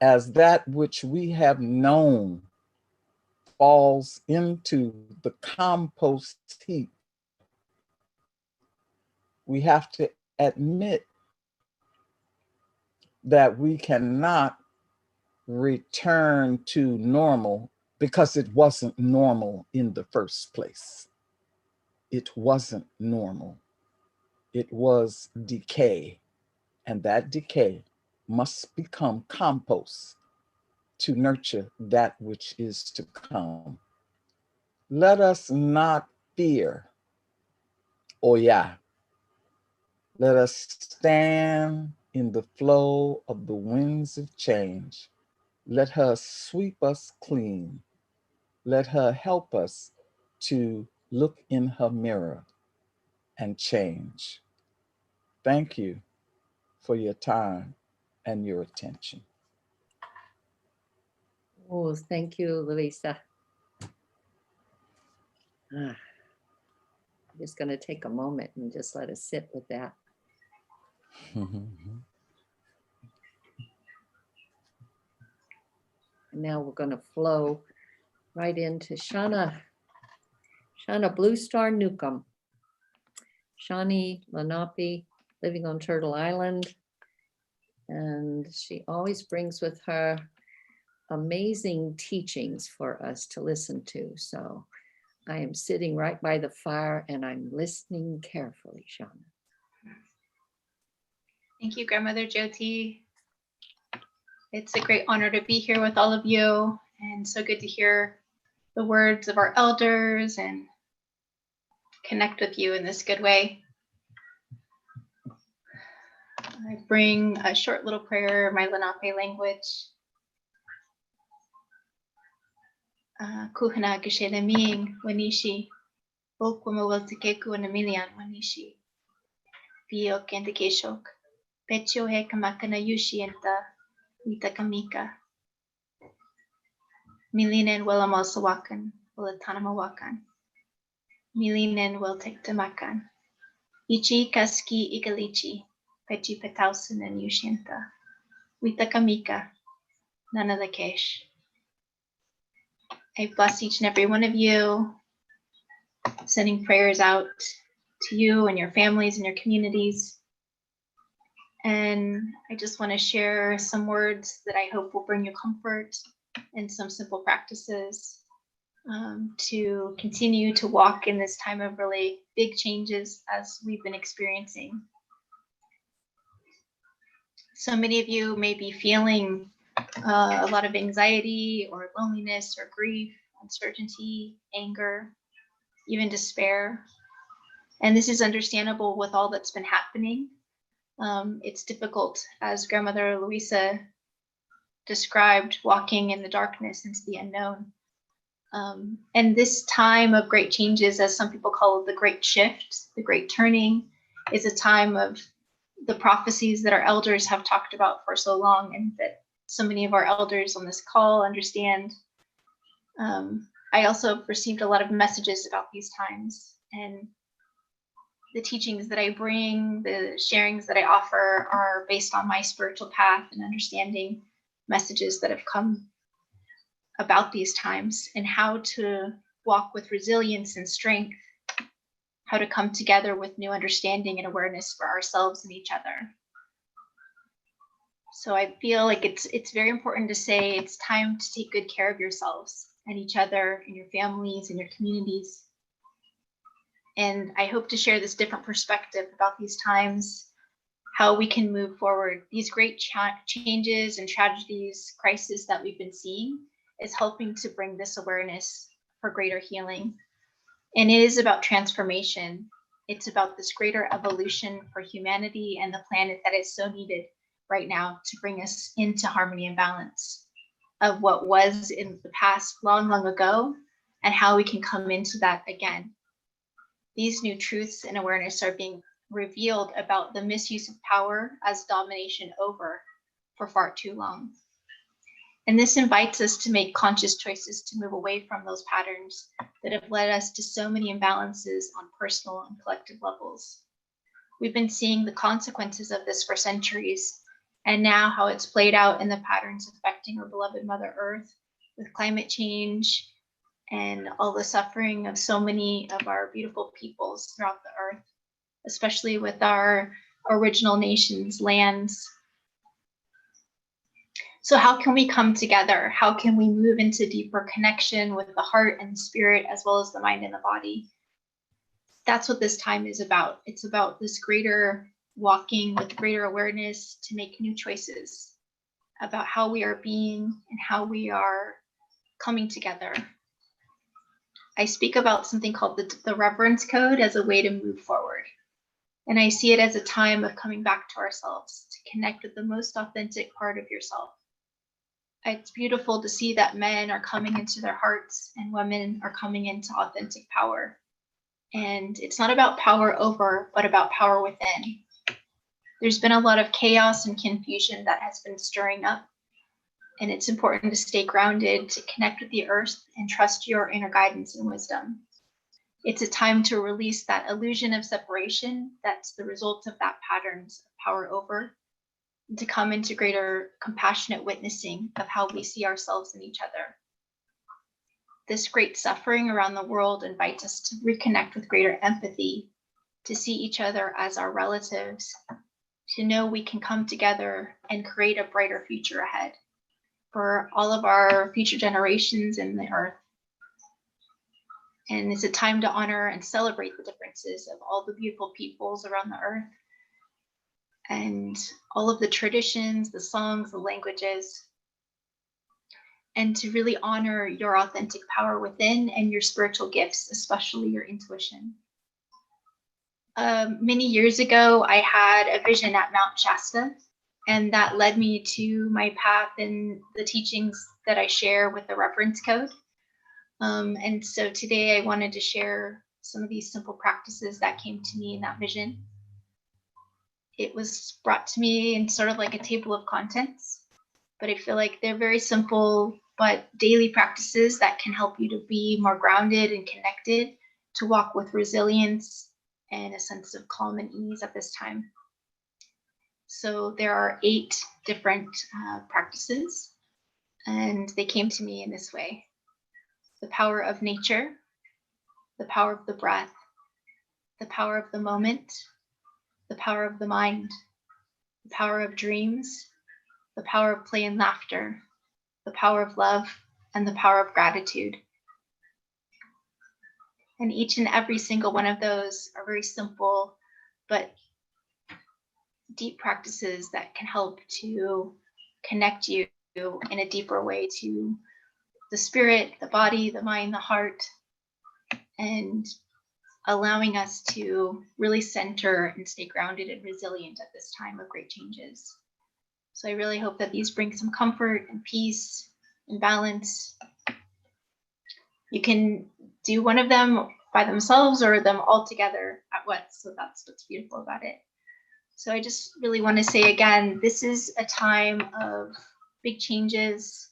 as that which we have known falls into the compost heap, we have to admit that we cannot return to normal because it wasn't normal in the first place. It wasn't normal. It was decay, and that decay must become compost to nurture that which is to come. Let us not fear Oya. Let us stand in the flow of the winds of change. Let her sweep us clean. Let her help us to look in her mirror and change. Thank you for your time and your attention. Oh, thank you, Luisah. I'm just going to take a moment and just let us sit with that. And now we're going to flow right into Shawna. Shawna Bluestar Newcomb. Shawnee, Lenape, living on Turtle Island. And she always brings with her amazing teachings for us to listen to. So I am sitting right by the fire and I'm listening carefully, Shawna. Thank you, Grandmother Jyoti. It's a great honor to be here with all of you, and so good to hear the words of our elders and connect with you in this good way. I bring a short little prayer, my Lenape language. Kuhana kusheleming wanishi, okwamawaltikeku anamilian wanishi, pio kendikeshok, pecho he kamakana yushi enta, wita kamika. Milinen Wilamasawakan, Wilatanamawakan. Milinen Wiltektamakan. Ichi Kaski Igalichi, Pechi Petausen and Yushinta. Witakamika, Nunalakesh. I bless each and every one of you, sending prayers out to you and your families and your communities. And I just want to share some words that I hope will bring you comfort and some simple practices to continue to walk in this time of really big changes as we've been experiencing. So many of you may be feeling a lot of anxiety or loneliness or grief, uncertainty, anger, even despair. And this is understandable with all that's been happening. It's difficult, as Grandmother Luisah described, walking in the darkness into the unknown. And this time of great changes, as some people call it, the great shift, the great turning, is a time of the prophecies that our elders have talked about for so long, and that so many of our elders on this call understand. I also received a lot of messages about these times, and the teachings that I bring, the sharings that I offer are based on my spiritual path and understanding messages that have come about these times and how to walk with resilience and strength, how to come together with new understanding and awareness for ourselves and each other. So I feel like it's very important to say it's time to take good care of yourselves and each other and your families and your communities. And I hope to share this different perspective about these times, how we can move forward. These great changes and tragedies, crises that we've been seeing is helping to bring this awareness for greater healing. And it is about transformation. It's about this greater evolution for humanity and the planet that is so needed right now to bring us into harmony and balance of what was in the past long, long ago, and how we can come into that again. These new truths and awareness are being revealed about the misuse of power as domination over for far too long. And this invites us to make conscious choices to move away from those patterns that have led us to so many imbalances on personal and collective levels. We've been seeing the consequences of this for centuries, and now how it's played out in the patterns affecting our beloved Mother Earth with climate change and all the suffering of so many of our beautiful peoples throughout the earth, especially with our original nations, lands. So how can we come together? How can we move into deeper connection with the heart and the spirit, as well as the mind and the body? That's what this time is about. It's about this greater walking with greater awareness to make new choices about how we are being and how we are coming together. I speak about something called the reverence code as a way to move forward. And I see it as a time of coming back to ourselves, to connect with the most authentic part of yourself. It's beautiful to see that men are coming into their hearts and women are coming into authentic power. And it's not about power over, but about power within. There's been a lot of chaos and confusion that has been stirring up. And it's important to stay grounded, to connect with the earth and trust your inner guidance and wisdom. It's a time to release that illusion of separation that's the result of that patterns of power over, and to come into greater compassionate witnessing of how we see ourselves and each other. This great suffering around the world invites us to reconnect with greater empathy, to see each other as our relatives, to know we can come together and create a brighter future ahead for all of our future generations in the earth. And it's a time to honor and celebrate the differences of all the beautiful peoples around the earth and all of the traditions, the songs, the languages, and to really honor your authentic power within and your spiritual gifts, especially your intuition. Many years ago, I had a vision at Mount Shasta, and that led me to my path and the teachings that I share with the reference code. And so today I wanted to share some of these simple practices that came to me in that vision. It was brought to me in sort of like a table of contents, but I feel like they're very simple but daily practices that can help you to be more grounded and connected, to walk with resilience and a sense of calm and ease at this time. So there are 8 different practices, and they came to me in this way: the power of nature, the power of the breath, the power of the moment, the power of the mind, the power of dreams, the power of play and laughter, the power of love, and the power of gratitude. And each and every single one of those are very simple but deep practices that can help to connect you in a deeper way to the spirit, the body, the mind, the heart, and allowing us to really center and stay grounded and resilient at this time of great changes. So I really hope that these bring some comfort and peace and balance. You can do one of them by themselves or them all together at once. So that's what's beautiful about it. So I just really want to say again, this is a time of big changes,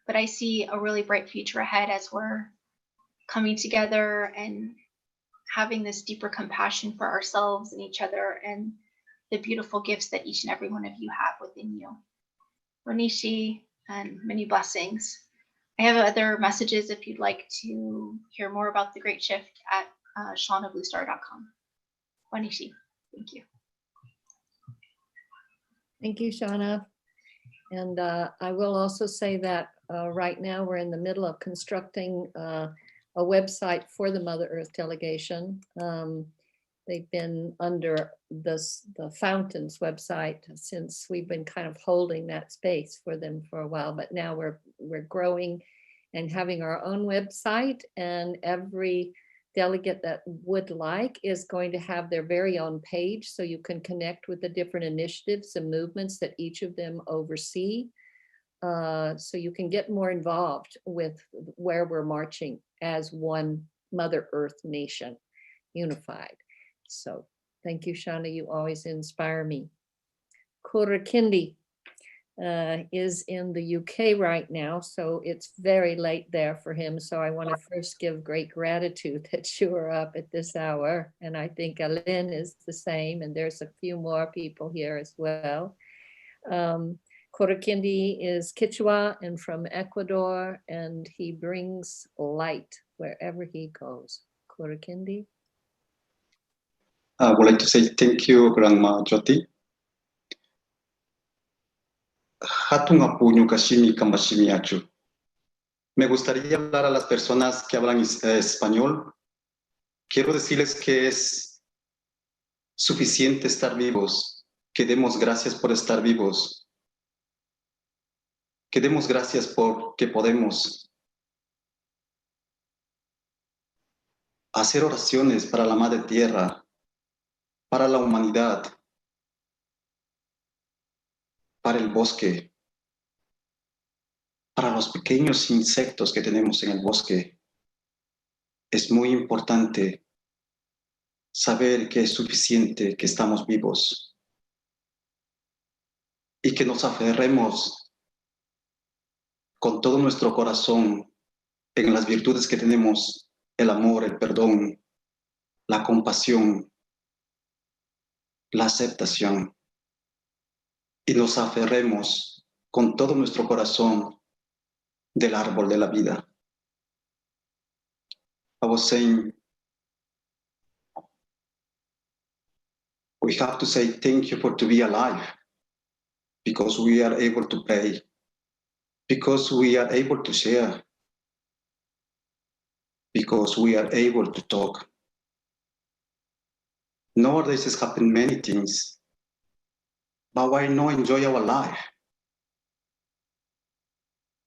but I see a really bright future ahead as we're coming together and having this deeper compassion for ourselves and each other and the beautiful gifts that each and every one of you have within you. Wanishi, and many blessings. I have other messages if you'd like to hear more about the Great Shift at shawnabluestar.com. Wanishi, thank you. Thank you, Shawna. And I will also say that right now we're in the middle of constructing a website for the Mother Earth Delegation. They've been under the Fountains website since we've been kind of holding that space for them for a while, but now we're growing and having our own website, and every delegate that would like is going to have their very own page, so you can connect with the different initiatives and movements that each of them oversee. So you can get more involved with where we're marching as one Mother Earth nation, unified. So thank you, Shawna, you always inspire me. Kurikindi is in the UK right now, so it's very late there for him. So I want to first give great gratitude that you are up at this hour. And I think Alin is the same, and there's a few more people here as well. Kurikindi is Kichua and from Ecuador, and he brings light wherever he goes. Kurikindi. I would like to say thank you, Grandma Jyoti. Hatunga puño kashimi kamashimi achu. Me gustaría hablar a las personas que hablan español. Quiero decirles que es suficiente estar vivos, que demos gracias por estar vivos, que demos gracias por que podemos hacer oraciones para la Madre Tierra, para la humanidad, para el bosque, para los pequeños insectos que tenemos en el bosque. Es muy importante saber que es suficiente, que estamos vivos y que nos aferremos con todo nuestro corazón en las virtudes que tenemos: el amor, el perdón, la compasión, la aceptación, y nos aferremos con todo nuestro corazón del árbol de la vida. I was saying, we have to say thank you for to be alive, because we are able to play, because we are able to share, because we are able to talk. Nowadays has happened many things, but why not enjoy our life?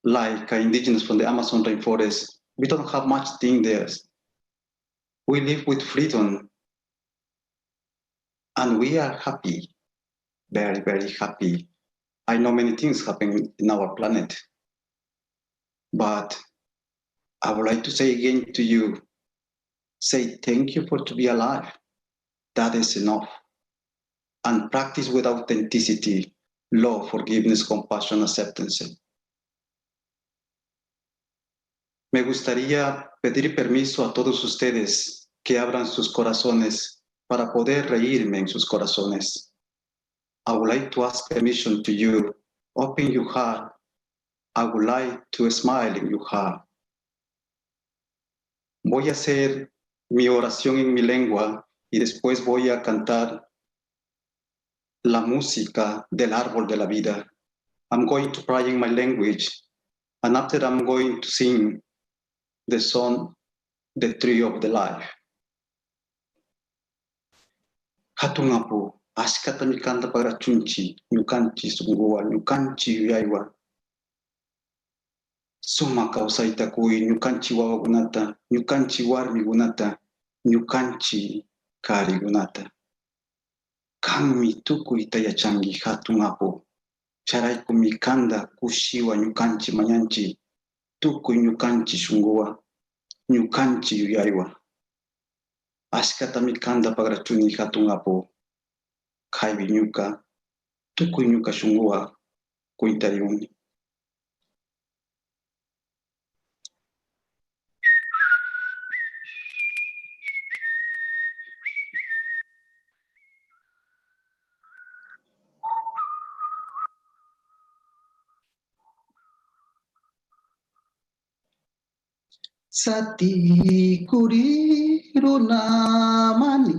Like indigenous from the Amazon rainforest, we don't have much thing there. We live with freedom, and we are happy, very, very happy. I know many things happen in our planet, but I would like to say again to you, say thank you for to be alive. That is enough. And practice with authenticity, love, forgiveness, compassion, acceptance. Me gustaría pedir permiso a todos ustedes que abran sus corazones para poder reírme en sus corazones. I would like to ask permission to you. Open your heart. I would like to smile in your heart. Voy a hacer mi oración en mi lengua y después voy a cantar la música del árbol de la vida. I'm going to pray in my language, and after I'm going to sing the song, The Tree of the Life. Hatungapu, askata mikanda para chunchi, nyukanchi sungua, nyukanchi uyaiwa. Suma kausaita kui, nyukanchi wawa gunata, nyukanchi warmi gunata, nyukanchi kari gunata. Kami tuku itayachangi hatungapu. Charaiku mikanda kushiwa nyukanchi manyanchi, tuku nyukanchi shungua, nyukanchi uyaiwa. Askata mikanda pagrachuni hatungapu. Kaibi nyuka, tuku nyuka shungua, kuitariuni. Sati kuri runamani,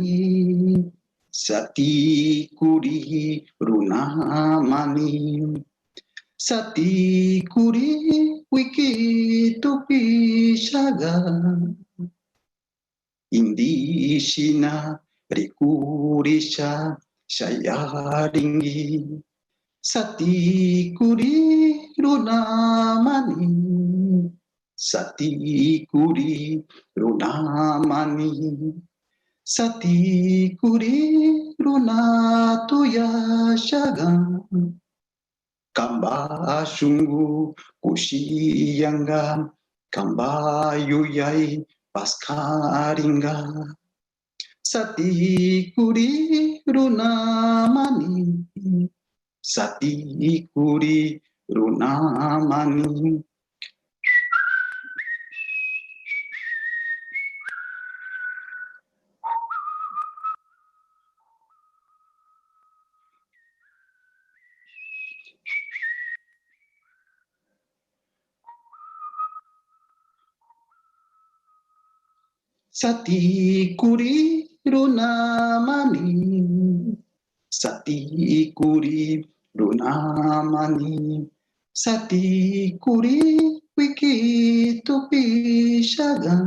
sati kuri runamani, sati kuri wiki tupishaga, indígena rikurisha shayaringi, sati kuri runamani. Sati kuri runamani, sati kuri runatu yashaga, kamba shungu kushiyanga, kamba yuyai paskaringa. Sati kuri runamani, sati kuri runamani. Sati kuri runamani, sati kuri runamani, sati kuri wiki tupishaga,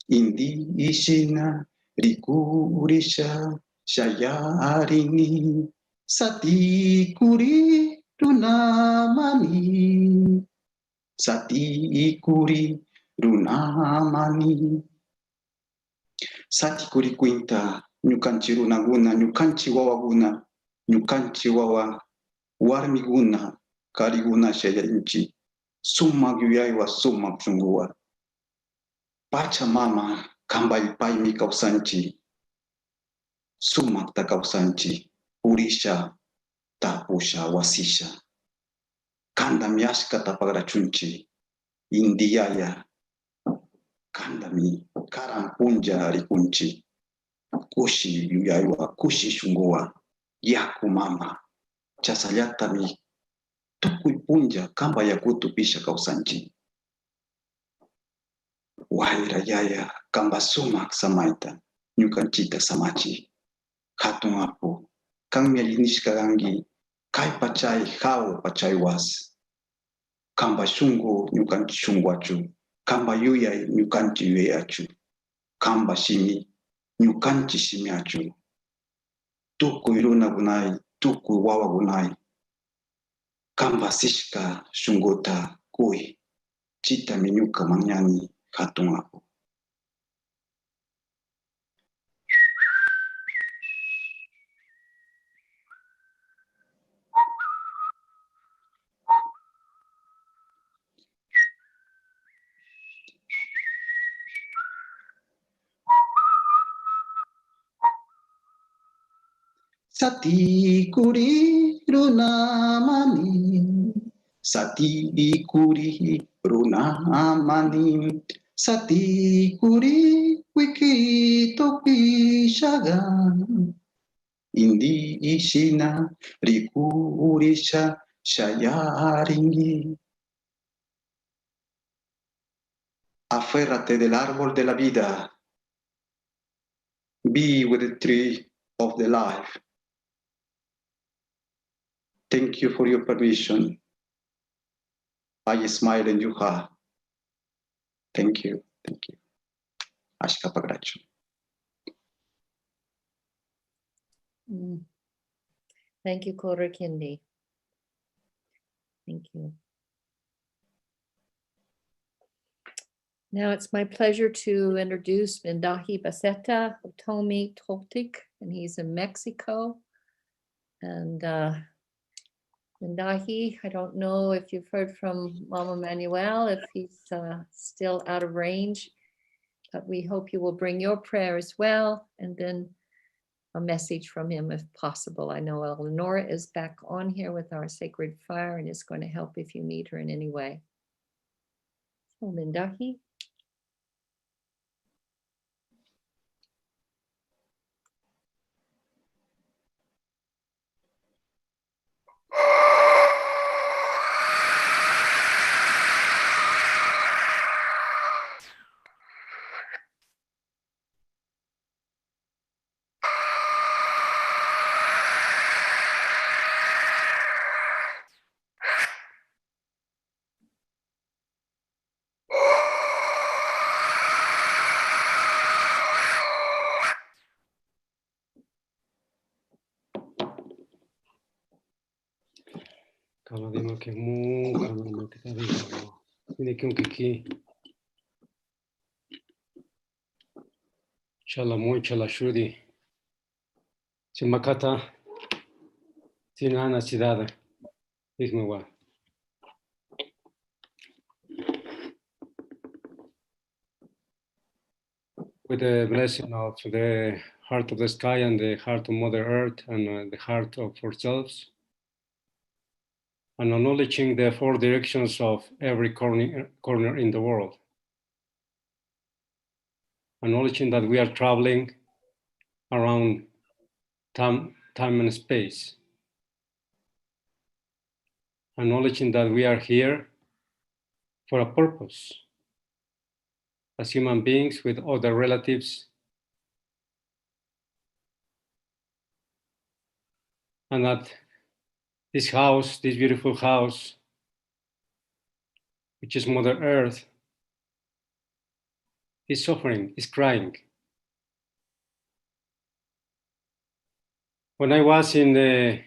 indígena rikurisha shayarini, sati kuri runamani, sati kuri runamani. Sati kuri kuinta, nyukanchi runaguna, nyukanchi wawaguna, nyukanchi wawa warmiguna, kariguna shayarinchi, summa gyuyaiwa summa chungua. Pachamama kamba ipai mi kausanchi, summa ta kausanchi, purisha ta pusha wasisha. Kanda miashka ta pagrachunchi, indiyaya. Kandami karampunja rikunchi, kushi yuyaiwa, kushi shungua, yaku mama, chasayatami, tukui punja kamba yakutupisha kausanchi. Waira yaya, kamba sumak samaita, nyukanchita samachi, hatungapu, kang mialinishka gangi, kai pachai hao pachai was, kamba shungu nyukanchi shunguachu. Kamba yuyai nyukanchi yuyachu, kamba shimi nyukanchi shimiachu, tuku iruna gunai, tuku wawa gunai, kamba sishka shungota kui, chita minyuka manyani hatungapu. Sati kuri runamani, Sati kuri runa amanim. Sati kuri wiki topi shagan. Indi ishina rikurisha shayaringi. Aférrate del árbol de la vida. Be with the tree of the life. Thank you for your permission. I smile in your heart. Thank you. Thank you. Ashka pagracho. Mm. Thank you, Kurikindi. Thank you. Now it's my pleasure to introduce Mindahi Baseta, Otomi-Toltec, and he's in Mexico. And Mindahi, I don't know if you've heard from Mama Manuel, if he's still out of range, but we hope you will bring your prayer as well, and then a message from him if possible. I know Eleonora is back on here with our sacred fire and is going to help if you need her in any way. So Mindahi. Kalau di makemu, kalau di kita lihat, ini kung kiki. Chala muy chala shudi. Si makata, tinana sidada. Igmewa. With the blessing of the heart of the sky and the heart of Mother Earth and the heart of ourselves, and acknowledging the four directions of every corner in the world. Acknowledging that we are traveling around time and space. Acknowledging that we are here for a purpose, as human beings with other relatives, and that this house, this beautiful house, which is Mother Earth, is suffering, is crying. When I was in the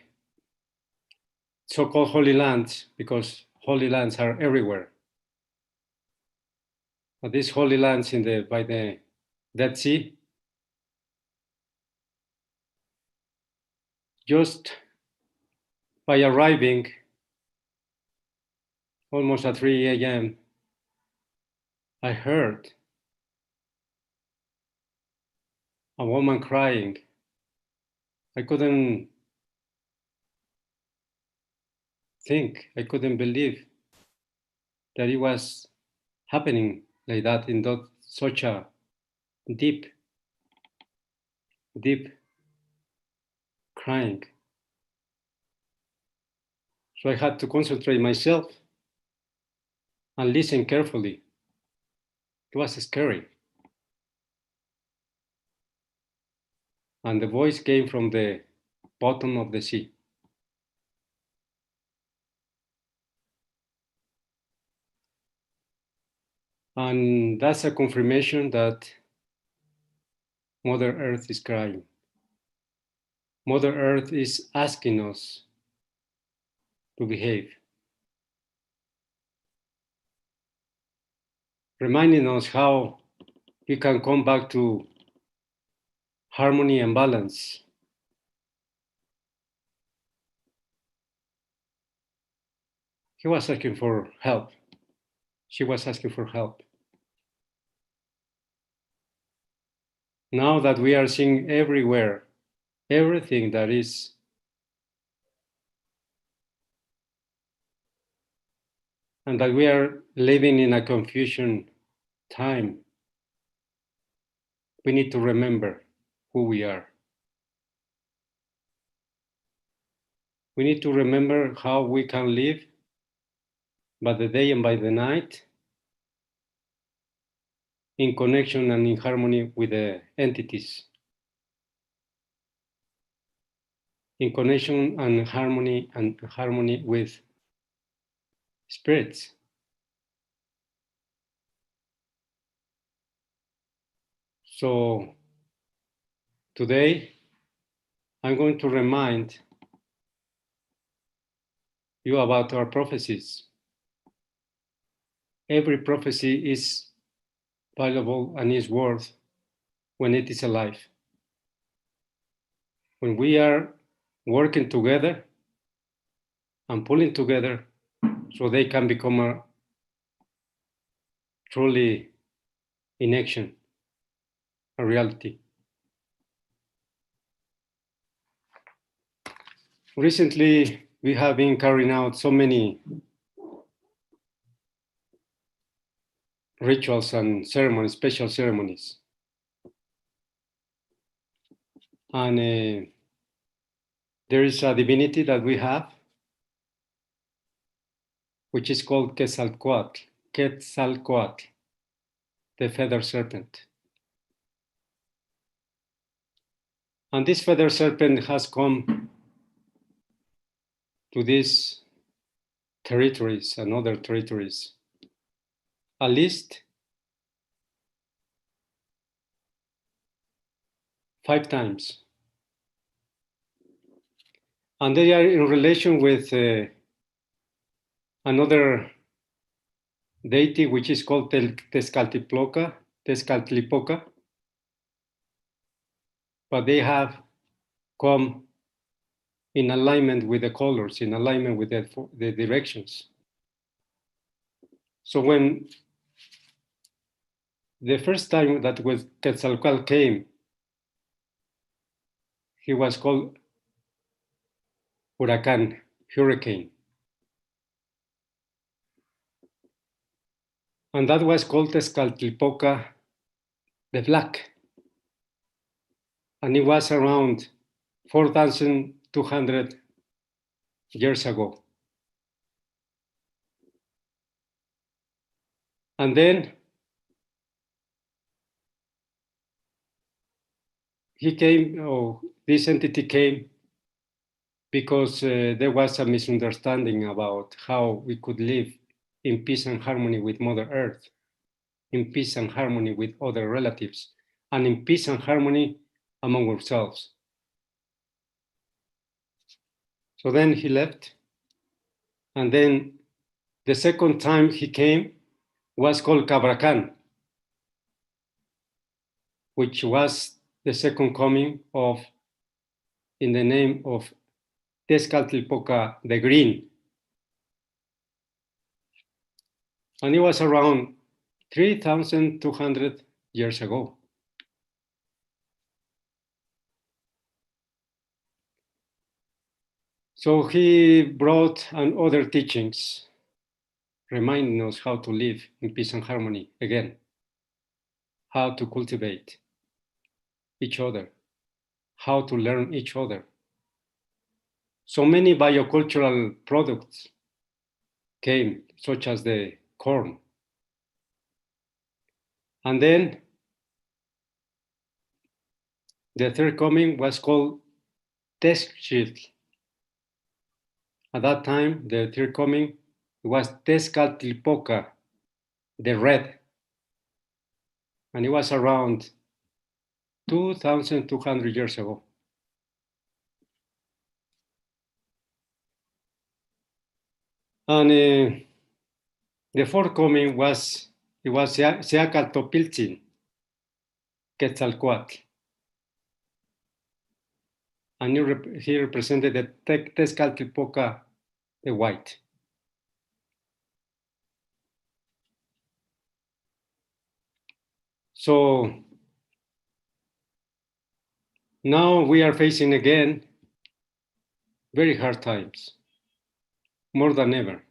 so-called Holy Lands, because Holy Lands are everywhere, but these Holy Lands by the Dead Sea, just by arriving almost at 3 a.m., I heard a woman crying. I couldn't think, I couldn't believe that it was happening like that in such a deep crying. So I had to concentrate myself and listen carefully. It was scary. And the voice came from the bottom of the sea. And that's a confirmation that Mother Earth is crying. Mother Earth is asking us to behave. Reminding us how we can come back to harmony and balance. He was asking for help. She was asking for help. Now that we are seeing everywhere, everything that is and that we are living in a confusion time, we need to remember who we are. We need to remember how we can live by the day and by the night in connection and in harmony with the entities, in connection and harmony with spirits. So today, I'm going to remind you about our prophecies. Every prophecy is valuable and is worth when it is alive. When we are working together and pulling together so they can become truly in action, a reality. Recently, we have been carrying out so many rituals and ceremonies, special ceremonies. And there is a divinity that we have, which is called Quetzalcoatl, the feather serpent. And this feather serpent has come to these territories and other territories at least 5 times. And they are in relation with another deity, which is called Tezcatlipoca, but they have come in alignment with the colors, in alignment with the directions. So when the first time that Quetzalcoatl came, he was called hurricane. And that was called Tezcatlipoca the Black. And it was around 4,200 years ago. And then he came, this entity came because there was a misunderstanding about how we could live in peace and harmony with Mother Earth, in peace and harmony with other relatives, and in peace and harmony among ourselves. So then he left. And then the second time he came was called Cabracan, which was the second coming of, in the name of Tezcatlipoca the Green. And it was around 3,200 years ago. So he brought other teachings, reminding us how to live in peace and harmony again, how to cultivate each other, how to learn each other. So many biocultural products came, such as the corn. And then the third coming was called Teish. At that time, the third coming was Tezcatlipoca the Red. And it was around 2,200 years ago. And the fourth coming was Seacaltopiltzin, Quetzalcoatl. And he represented the Tezcatlipoca the White. So now we are facing again very hard times, more than ever.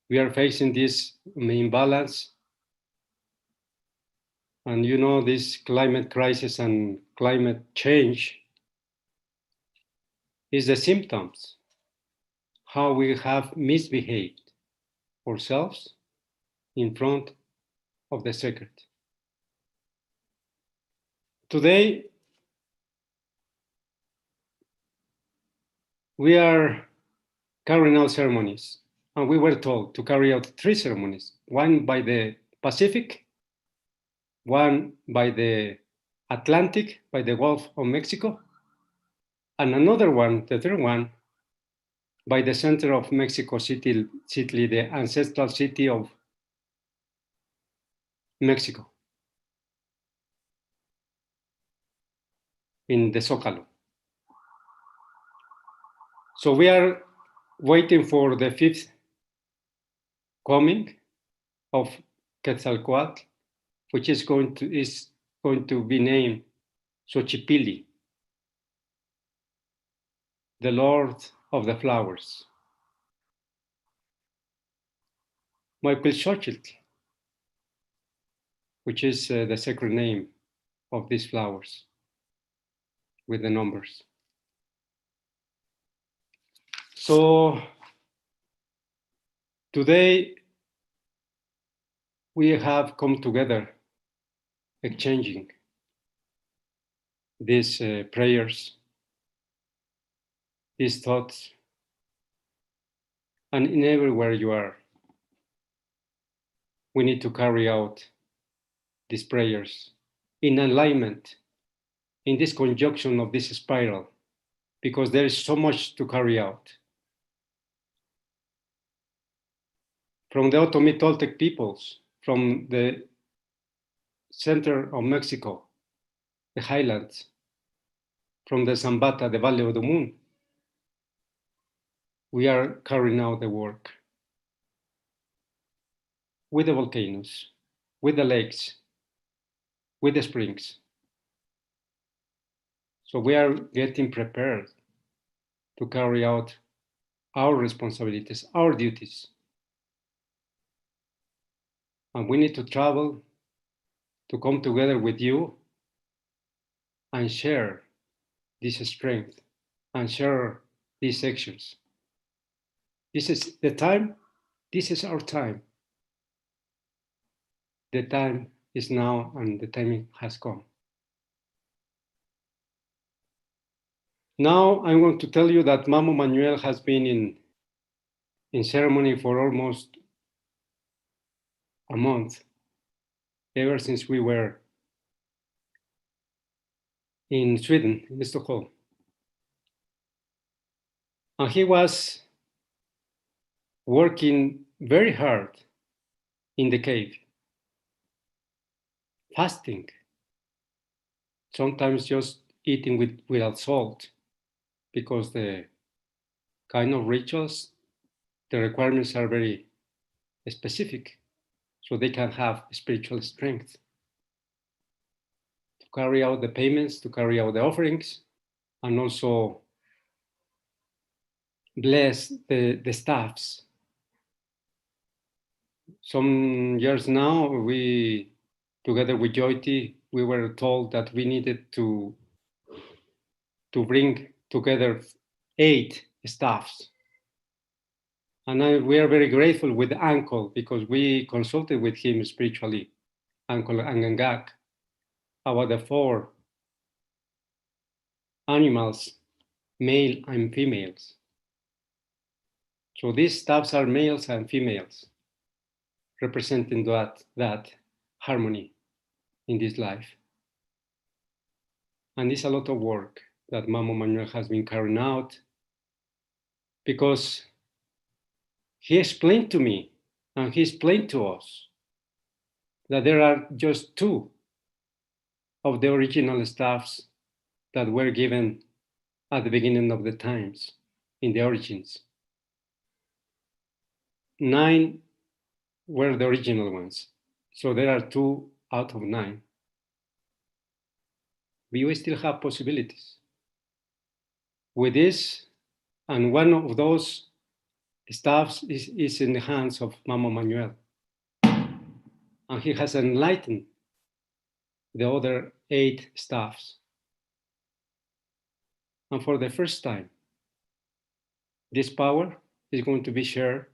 we are facing this imbalance. And you know, this climate crisis and climate change is the symptoms, how we have misbehaved ourselves in front of the sacred. Today, we are carrying out ceremonies, and we were told to carry out 3 ceremonies, one by the Pacific, one by the Atlantic, by the Gulf of Mexico, and another one, the third one, by the center of Mexico City, the ancestral city of Mexico, in the Zócalo. So we are waiting for the 5th coming of Quetzalcoatl, which is going to be named Xochipilli, the Lord of the Flowers. Xochitl, which is the sacred name of these flowers with the numbers. So today we have come together exchanging these prayers, these thoughts, and in everywhere you are, we need to carry out these prayers in alignment, in this conjunction of this spiral, because there is so much to carry out. From the Otomi-Toltec peoples, from the center of Mexico, the highlands, from the Zambata, the Valley of the Moon, we are carrying out the work with the volcanoes, with the lakes, with the springs. So we are getting prepared to carry out our responsibilities, our duties. And we need to travel to come together with you and share this strength and share these actions. This is the time, this is our time. The time is now and the timing has come. Now I want to tell you that Mamo Manuel has been in ceremony for almost a month, ever since we were in Sweden, in Stockholm. And he was working very hard in the cave, fasting, sometimes just eating without salt, because the kind of rituals, the requirements are very specific, so they can have spiritual strength to carry out the payments, to carry out the offerings, and also bless the staffs. Some years now, we, together with Jyoti, we were told that we needed to bring together 8 staffs. And we are very grateful with Uncle, because we consulted with him spiritually, Uncle Angaangaq, about the 4 animals, male and females. So these staffs are males and females, representing that harmony in this life. And it's a lot of work that Mamo Manuel has been carrying out, because he explained to me, and he explained to us, that there are just 2 of the original staffs that were given at the beginning of the times, in the origins. 9 were the original ones. So there are 2 out of 9. But we still have possibilities. With this, and one of those staff is in the hands of Mamo Manuel. And he has enlightened the other 8 staffs. And for the first time, this power is going to be shared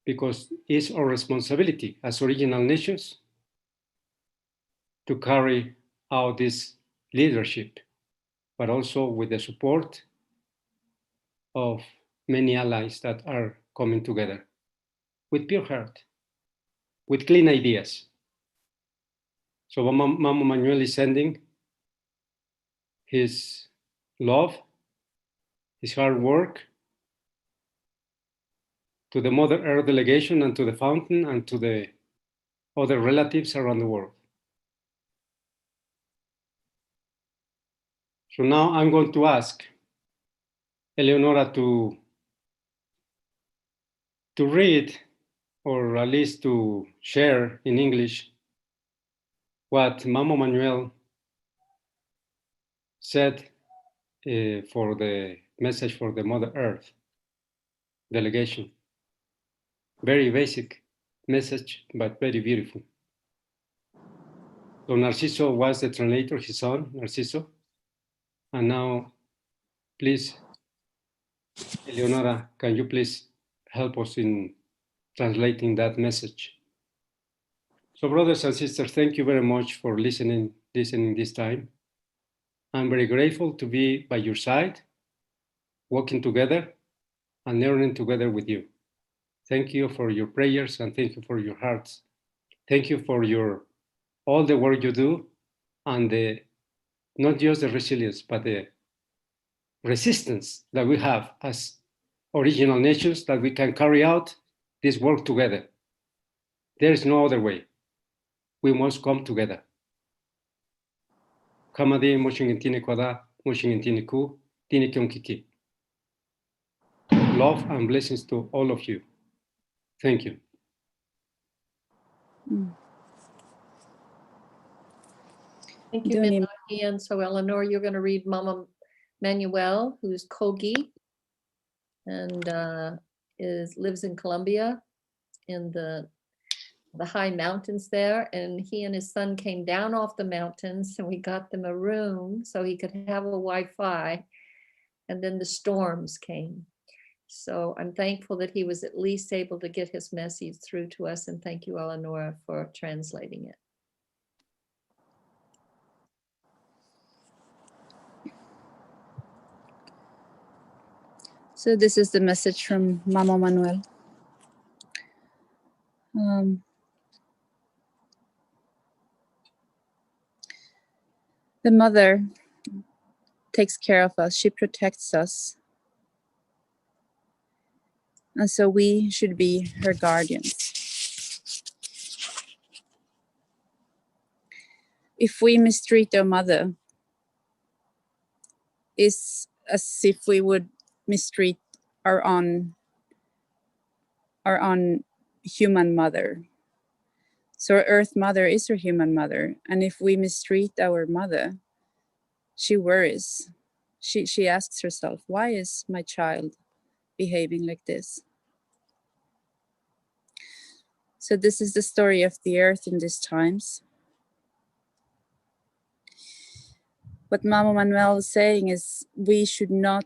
because it's our responsibility as original nations to carry out this leadership, but also with the support of many allies that are coming together with pure heart, with clean ideas. So Mamo Manuel is sending his love, his hard work to the Mother Earth Delegation and to the Fountain and to the other relatives around the world. So now I'm going to ask Eleonora to read, or at least to share in English, what Mamo Manuel said for the message for the Mother Earth Delegation. Very basic message, but very beautiful. So Narciso was the translator, his son, Narciso. And now, please, Eleonora, can you please help us in translating that message? So brothers and sisters, thank you very much for listening this time. I'm very grateful to be by your side, walking together and learning together with you. Thank you for your prayers and thank you for your hearts. Thank you for all the work you do and not just the resilience, but the resistance that we have as original nations, that we can carry out this work together. There is no other way. We must come together. Kamadi moshingintini kwada, moshingintini ku, tini kyonkiki. Love and blessings to all of you. Thank you. Thank you, Mindahi. And so Eleanor, you're going to read Mama Manuel, who's Kogi and lives in Colombia in the high mountains there. And he and his son came down off the mountains and we got them a room so he could have a Wi-Fi. And then the storms came. So I'm thankful that he was at least able to get his message through to us. And thank you, Eleanor, for translating it. So this is the message from Mamo Manuel. The mother takes care of us. She protects us. And so we should be her guardians. If we mistreat our mother, it's as if we would mistreat our own human mother. So our earth mother is her human mother. And if we mistreat our mother, she worries. She asks herself, why is my child behaving like this? So this is the story of the earth in these times. What Mamo Manuel is saying is we should not,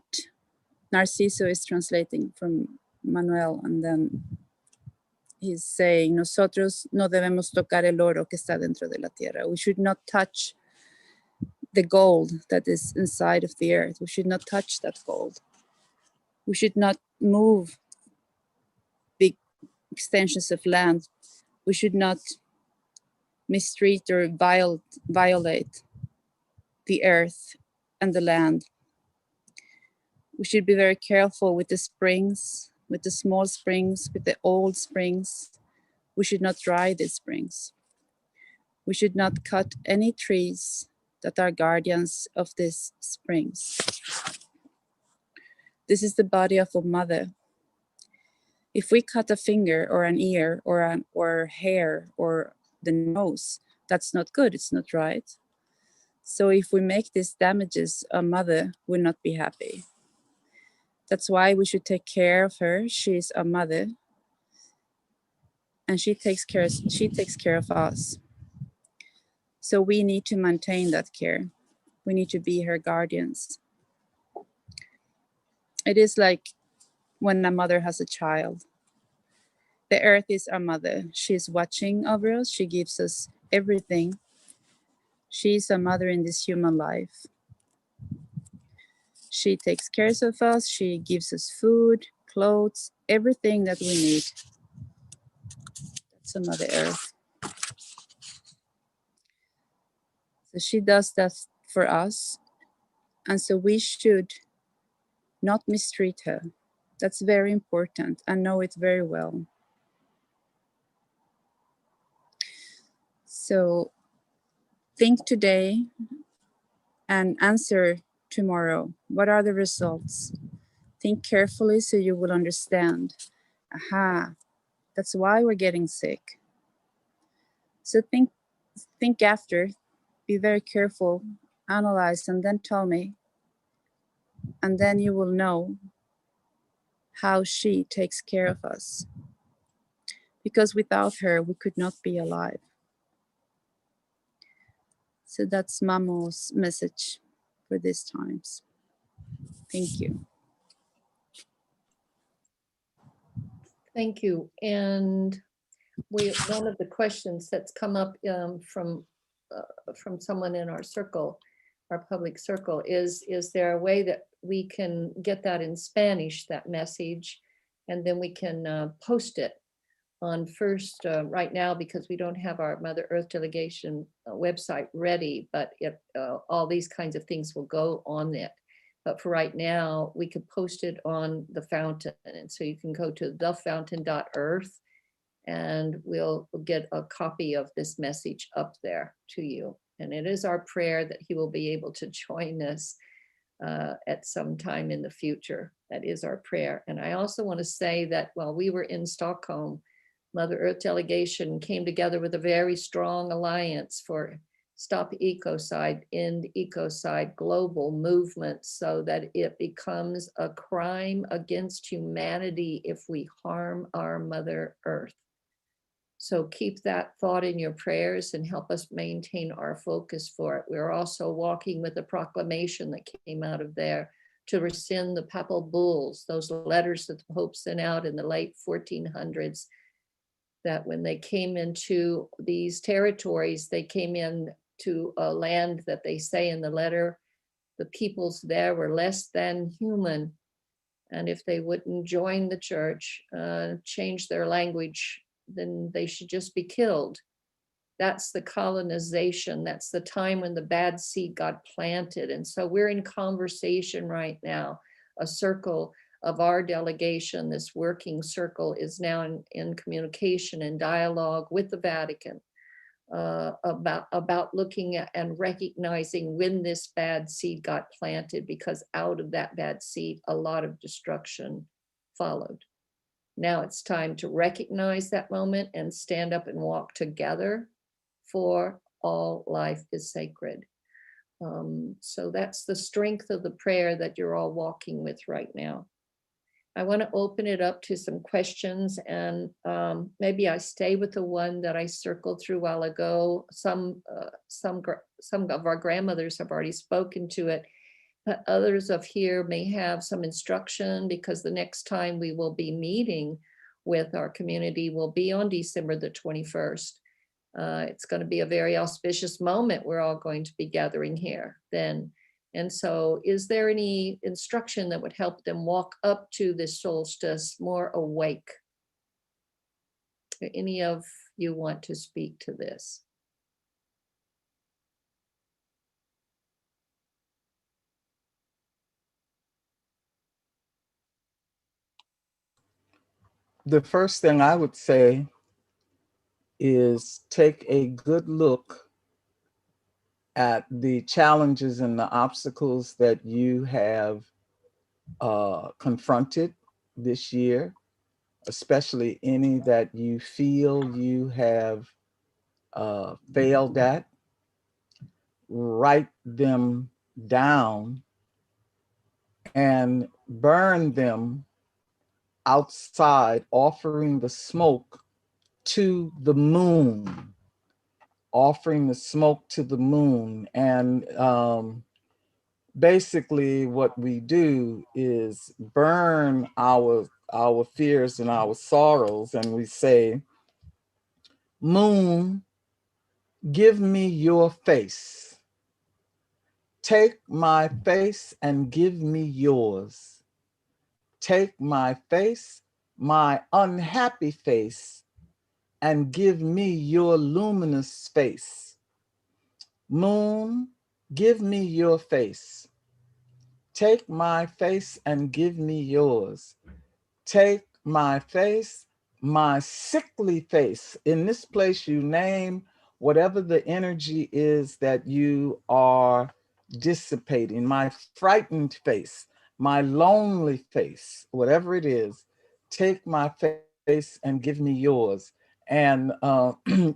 Narciso is translating from Manuel, and then he's saying, nosotros no debemos tocar el oro que está dentro de la tierra. We should not touch the gold that is inside of the earth. We should not touch that gold. We should not move big extensions of land. We should not mistreat or violate the earth and the land. We should be very careful with the springs, with the small springs, with the old springs. We should not dry these springs. We should not cut any trees that are guardians of these springs. This is the body of a mother. If we cut a finger or an ear or hair or the nose, that's not good, it's not right. So if we make these damages, a mother will not be happy. That's why we should take care of her. She's a mother, and she takes care of us. So we need to maintain that care. We need to be her guardians. It is like when a mother has a child. The earth is our mother. She's watching over us. She gives us everything. She's a mother in this human life. She takes care of us. She gives us food, clothes, everything that we need. That's a Mother Earth. So she does that for us. And so we should not mistreat her. That's very important. I know it very well. So think today and answer tomorrow. What are the results? Think carefully so you will understand. Aha, that's why we're getting sick. So think after, be very careful, analyze, and then tell me. And then you will know how she takes care of us. Because without her, we could not be alive. So that's Mamo's message for these times. Thank you. Thank you. And one of the questions that's come up from someone in our circle, our public circle, is there a way that we can get that in Spanish, that message, and then we can post it on first right now, because we don't have our Mother Earth Delegation website ready, but all these kinds of things will go on it. But for right now, we could post it on the fountain. And so you can go to thefountain.earth and we'll get a copy of this message up there to you. And it is our prayer that he will be able to join us at some time in the future. That is our prayer. And I also want to say that while we were in Stockholm, Mother Earth Delegation came together with a very strong alliance for Stop Ecocide, End Ecocide global movement, so that it becomes a crime against humanity if we harm our Mother Earth. So keep that thought in your prayers and help us maintain our focus for it. We're also walking with a proclamation that came out of there to rescind the papal bulls, those letters that the Pope sent out in the late 1400s, that when they came into these territories, they came in to a land that they say in the letter, the peoples there were less than human. And if they wouldn't join the church, change their language, then they should just be killed. That's the colonization. That's the time when the bad seed got planted. And so we're in conversation right now. A circle of our delegation, this working circle, is now in communication and dialogue with the Vatican about looking at and recognizing when this bad seed got planted, because out of that bad seed, a lot of destruction followed. Now it's time to recognize that moment and stand up and walk together, for all life is sacred. So that's the strength of the prayer that you're all walking with right now. I want to open it up to some questions, and maybe I stay with the one that I circled through a while ago. Some of our grandmothers have already spoken to it, but others of here may have some instruction, because the next time we will be meeting with our community will be on December the 21st. It's going to be a very auspicious moment. We're all going to be gathering here then. And so is there any instruction that would help them walk up to this solstice more awake? Any of you want to speak to this? The first thing I would say is take a good look at the challenges and the obstacles that you have confronted this year, especially any that you feel you have failed at. Write them down and burn them outside, offering the smoke to the moon, offering the smoke to the moon. And basically what we do is burn our fears and our sorrows, and we say, moon, give me your face. Take my face and give me yours. Take my face, my unhappy face, and give me your luminous face. Moon, give me your face. Take my face and give me yours. Take my face, my sickly face. In this place, you name whatever the energy is that you are dissipating. My frightened face, my lonely face, whatever it is, take my face and give me yours. And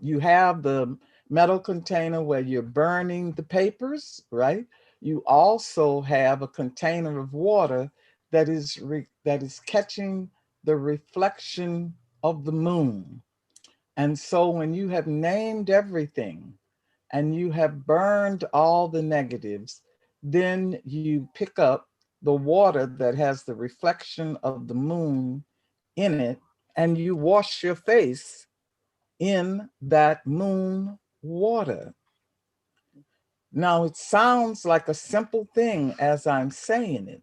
you have the metal container where you're burning the papers, right? You also have a container of water that is catching the reflection of the moon. And so when you have named everything and you have burned all the negatives, then you pick up the water that has the reflection of the moon in it, and you wash your face in that moon water. Now, it sounds like a simple thing as I'm saying it,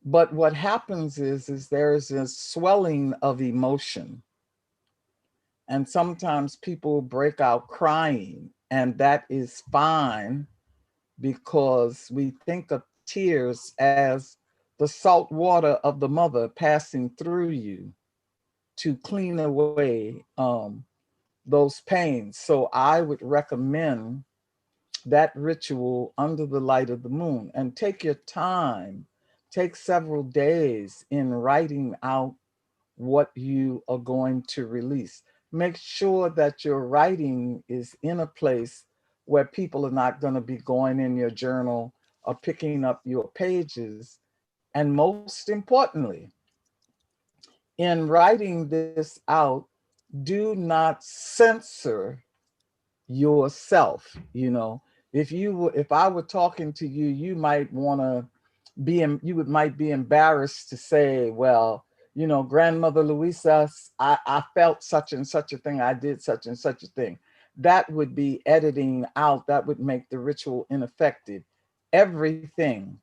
but what happens is there's a swelling of emotion. And sometimes people break out crying, and that is fine because we think of tears as the salt water of the mother passing through you to clean away those pains. So I would recommend that ritual under the light of the moon, and take your time, take several days in writing out what you are going to release. Make sure that your writing is in a place where people are not going to be going in your journal or picking up your pages. And most importantly, in writing this out, do not censor yourself. You know, if I were talking to you, you might want to might be embarrassed to say, well, you know, grandmother Luisah, I felt such and such a thing, I did such and such a thing. That would be editing out, that would make the ritual ineffective. Everything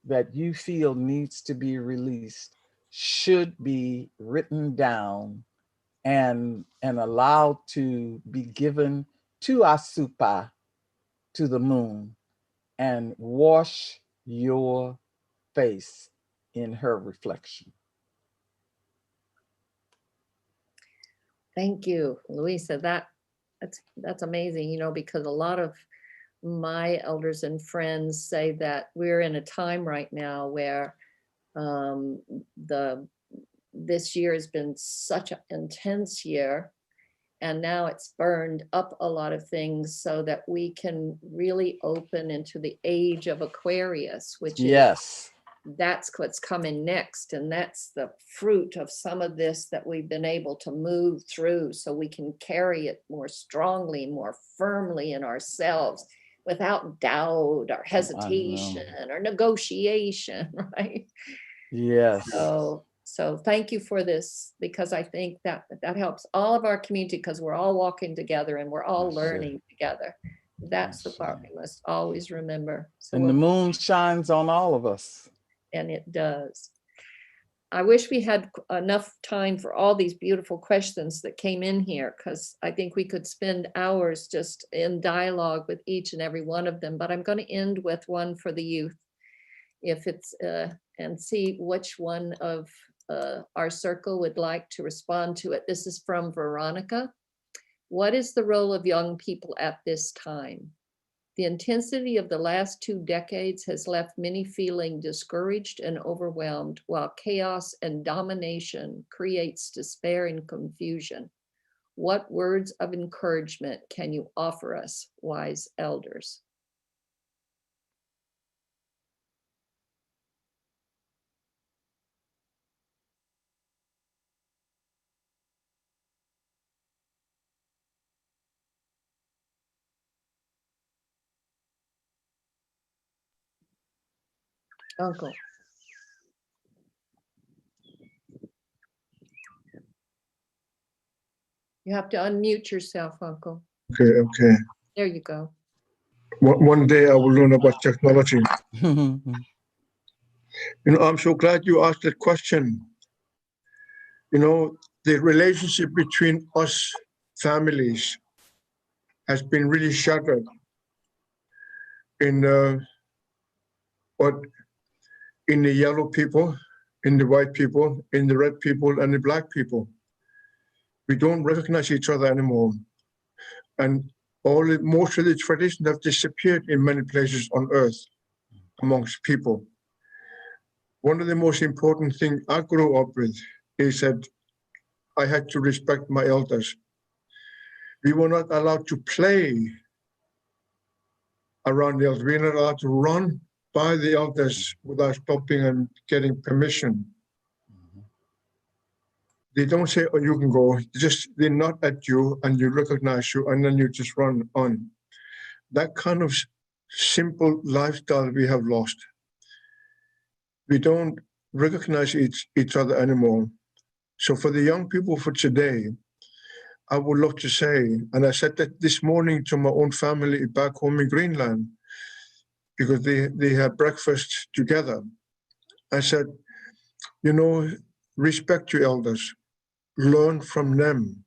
that you feel needs to be released should be written down and allowed to be given to Asupa, to the moon, and wash your face in her reflection. Thank you, Luisah. That's amazing, you know, because a lot of my elders and friends say that we're in a time right now where this year has been such an intense year, and now it's burned up a lot of things so that we can really open into the age of Aquarius, which yes, that's what's coming next. And that's the fruit of some of this that we've been able to move through so we can carry it more strongly, more firmly in ourselves without doubt or hesitation or negotiation, right? Yes. So thank you for this, because I think that helps all of our community, because we're all walking together and we're all learning together. That's the part we must always remember. So and the moon shines on all of us. And it does. I wish we had enough time for all these beautiful questions that came in here, because I think we could spend hours just in dialogue with each and every one of them. But I'm going to end with one for the youth, if it's and see which one of our circle would like to respond to it. This is from Veronica. What is the role of young people at this time? The intensity of the last 2 decades has left many feeling discouraged and overwhelmed, while chaos and domination creates despair and confusion. What words of encouragement can you offer us, wise elders? Uncle. You have to unmute yourself, Uncle. Okay. There you go. One day I will learn about technology. I'm so glad you asked that question. The relationship between us families has been really shattered in the yellow people, in the white people, in the red people, and the black people. We don't recognize each other anymore. And most of the traditions have disappeared in many places on earth amongst people. One of the most important things I grew up with is that I had to respect my elders. We were not allowed to play around the elders. We were not allowed to run by the elders without stopping and getting permission. They don't say, oh, you can go. They nod at you and you recognize you and then you just run on. That kind of simple lifestyle we have lost. We don't recognize each other anymore. So for the young people for today, I would love to say, and I said that this morning to my own family back home in Greenland, because they had breakfast together. I said, respect your elders, learn from them.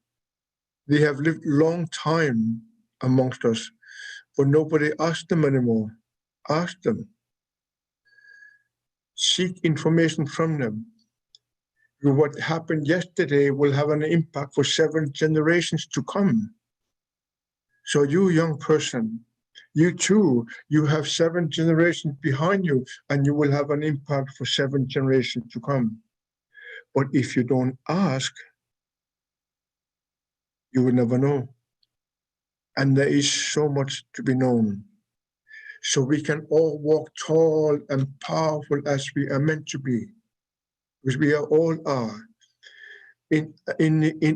They have lived long time amongst us, but nobody asked them anymore. Ask them. Seek information from them. What happened yesterday will have an impact for 7 generations to come. So you young person, you too, you have 7 generations behind you and you will have an impact for 7 generations to come. But if you don't ask, you will never know. And there is so much to be known. So we can all walk tall and powerful as we are meant to be, because we all are. In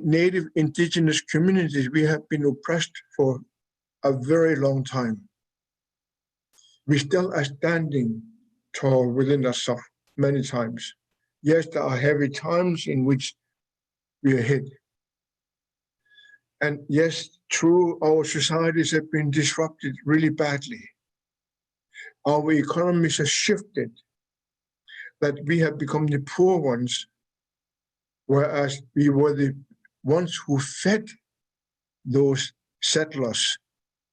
native indigenous communities, we have been oppressed for a very long time. We still are standing tall within ourselves many times. Yes, there are heavy times in which we are hit. And yes, true, our societies have been disrupted really badly. Our economies have shifted, that we have become the poor ones, whereas we were the ones who fed those settlers.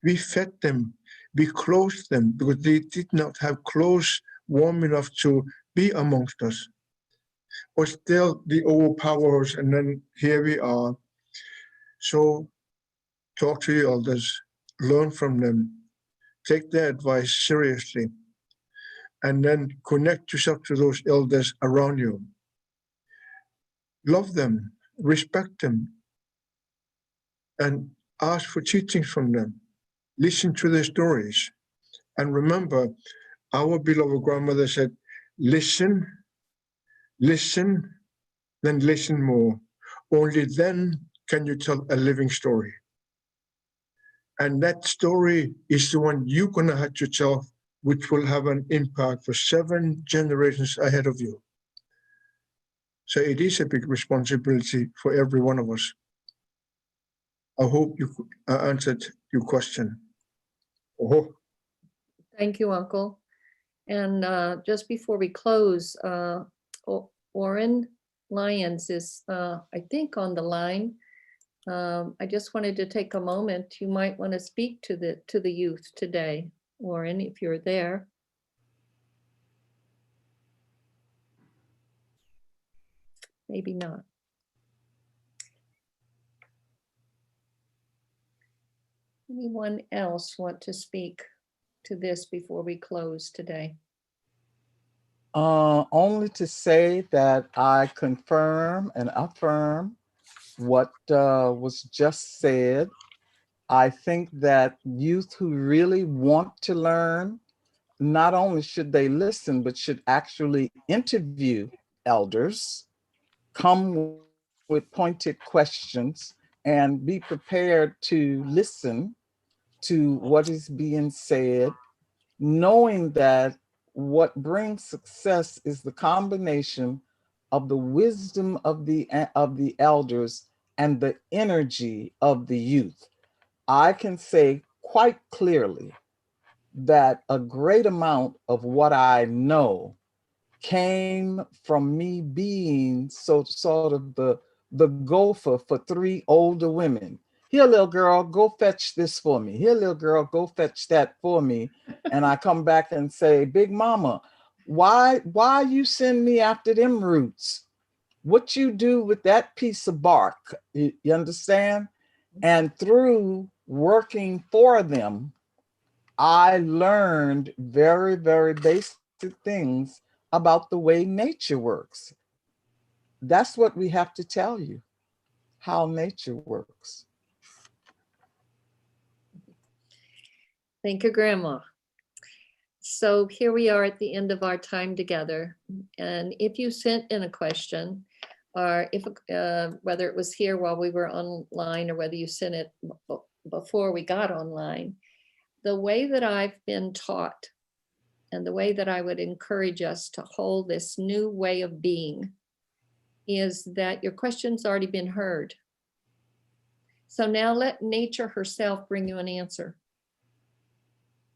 We fed them, we clothed them, because they did not have clothes warm enough to be amongst us. But still, they overpower us, and then here we are. So talk to your elders, learn from them, take their advice seriously, and then connect yourself to those elders around you. Love them, respect them, and ask for teachings from them. Listen to their stories. And remember, our beloved grandmother said, listen, listen, then listen more. Only then can you tell a living story. And that story is the one you're gonna have to tell, which will have an impact for 7 generations ahead of you. So it is a big responsibility for every one of us. I hope you answered your question. Oh. Thank you, Uncle. And just before we close, Oren Lyons is, I think, on the line. I just wanted to take a moment. You might want to speak to the youth today, Oren, if you're there. Maybe not. Anyone else want to speak to this before we close today? Only to say that I confirm and affirm what was just said. I think that youth who really want to learn, not only should they listen, but should actually interview elders, come with pointed questions, and be prepared to listen to what is being said, knowing that what brings success is the combination of the wisdom of the elders and the energy of the youth. I can say quite clearly that a great amount of what I know came from me being sort of the gopher for 3 older women. Here, little girl, go fetch this for me. Here, little girl, go fetch that for me. And I come back and say, Big Mama, why you send me after them roots? What you do with that piece of bark, you understand? And through working for them, I learned very, very basic things about the way nature works. That's what we have to tell you, how nature works. Thank you, Grandma. So here we are at the end of our time together. And if you sent in a question, or if whether it was here while we were online or whether you sent it before we got online, the way that I've been taught and the way that I would encourage us to hold this new way of being is that your question's already been heard. So now let nature herself bring you an answer.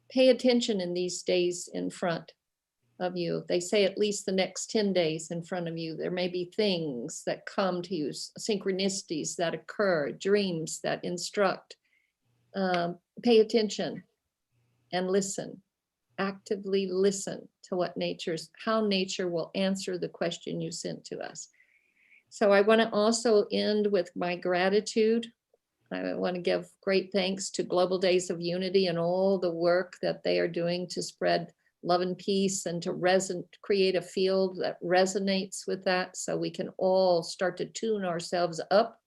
Pay attention in these days in front of you. They say at least the next 10 days in front of you, there may be things that come to you, synchronicities that occur, dreams that instruct. Pay attention and listen. Actively listen to how nature will answer the question you sent to us. So I want to also end with my gratitude. I want to give great thanks to Global Days of Unity and all the work that they are doing to spread love and peace and to create a field that resonates with that so we can all start to tune ourselves up.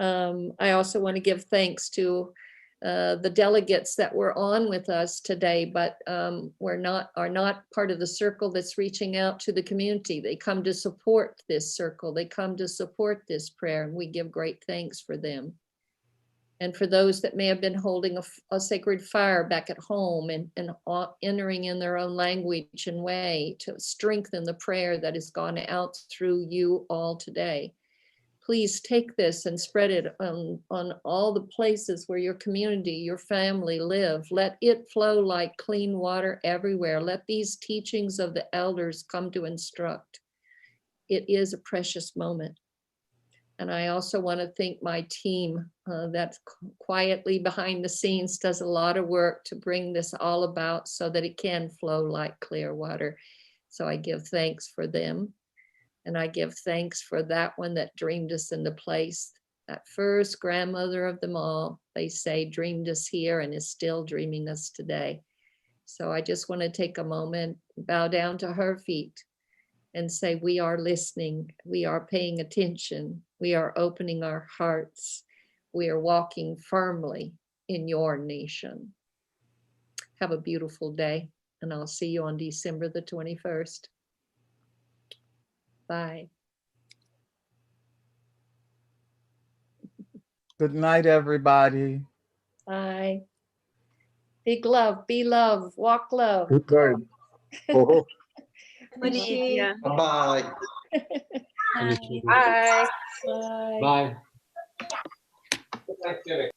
I also want to give thanks to the delegates that were on with us today, but are not part of the circle that's reaching out to the community. They come to support this circle. They come to support this prayer, and we give great thanks for them. And for those that may have been holding a sacred fire back at home and entering in their own language and way to strengthen the prayer that has gone out through you all today. Please take this and spread it on all the places where your community, your family live. Let it flow like clean water everywhere. Let these teachings of the elders come to instruct. It is a precious moment. And I also want to thank my team that's quietly behind the scenes does a lot of work to bring this all about so that it can flow like clear water. So I give thanks for them. And I give thanks for that one that dreamed us into place. That first grandmother of them all, they say, dreamed us here and is still dreaming us today. So I just want to take a moment, bow down to her feet and say, we are listening. We are paying attention. We are opening our hearts. We are walking firmly in your nation. Have a beautiful day. And I'll see you on December the 21st. Bye. Good night, everybody. Bye. Big love, be love, walk love. Good night. Oh. Konnichiwa. Bye-bye. Konnichiwa. Bye. Bye. Bye. Bye.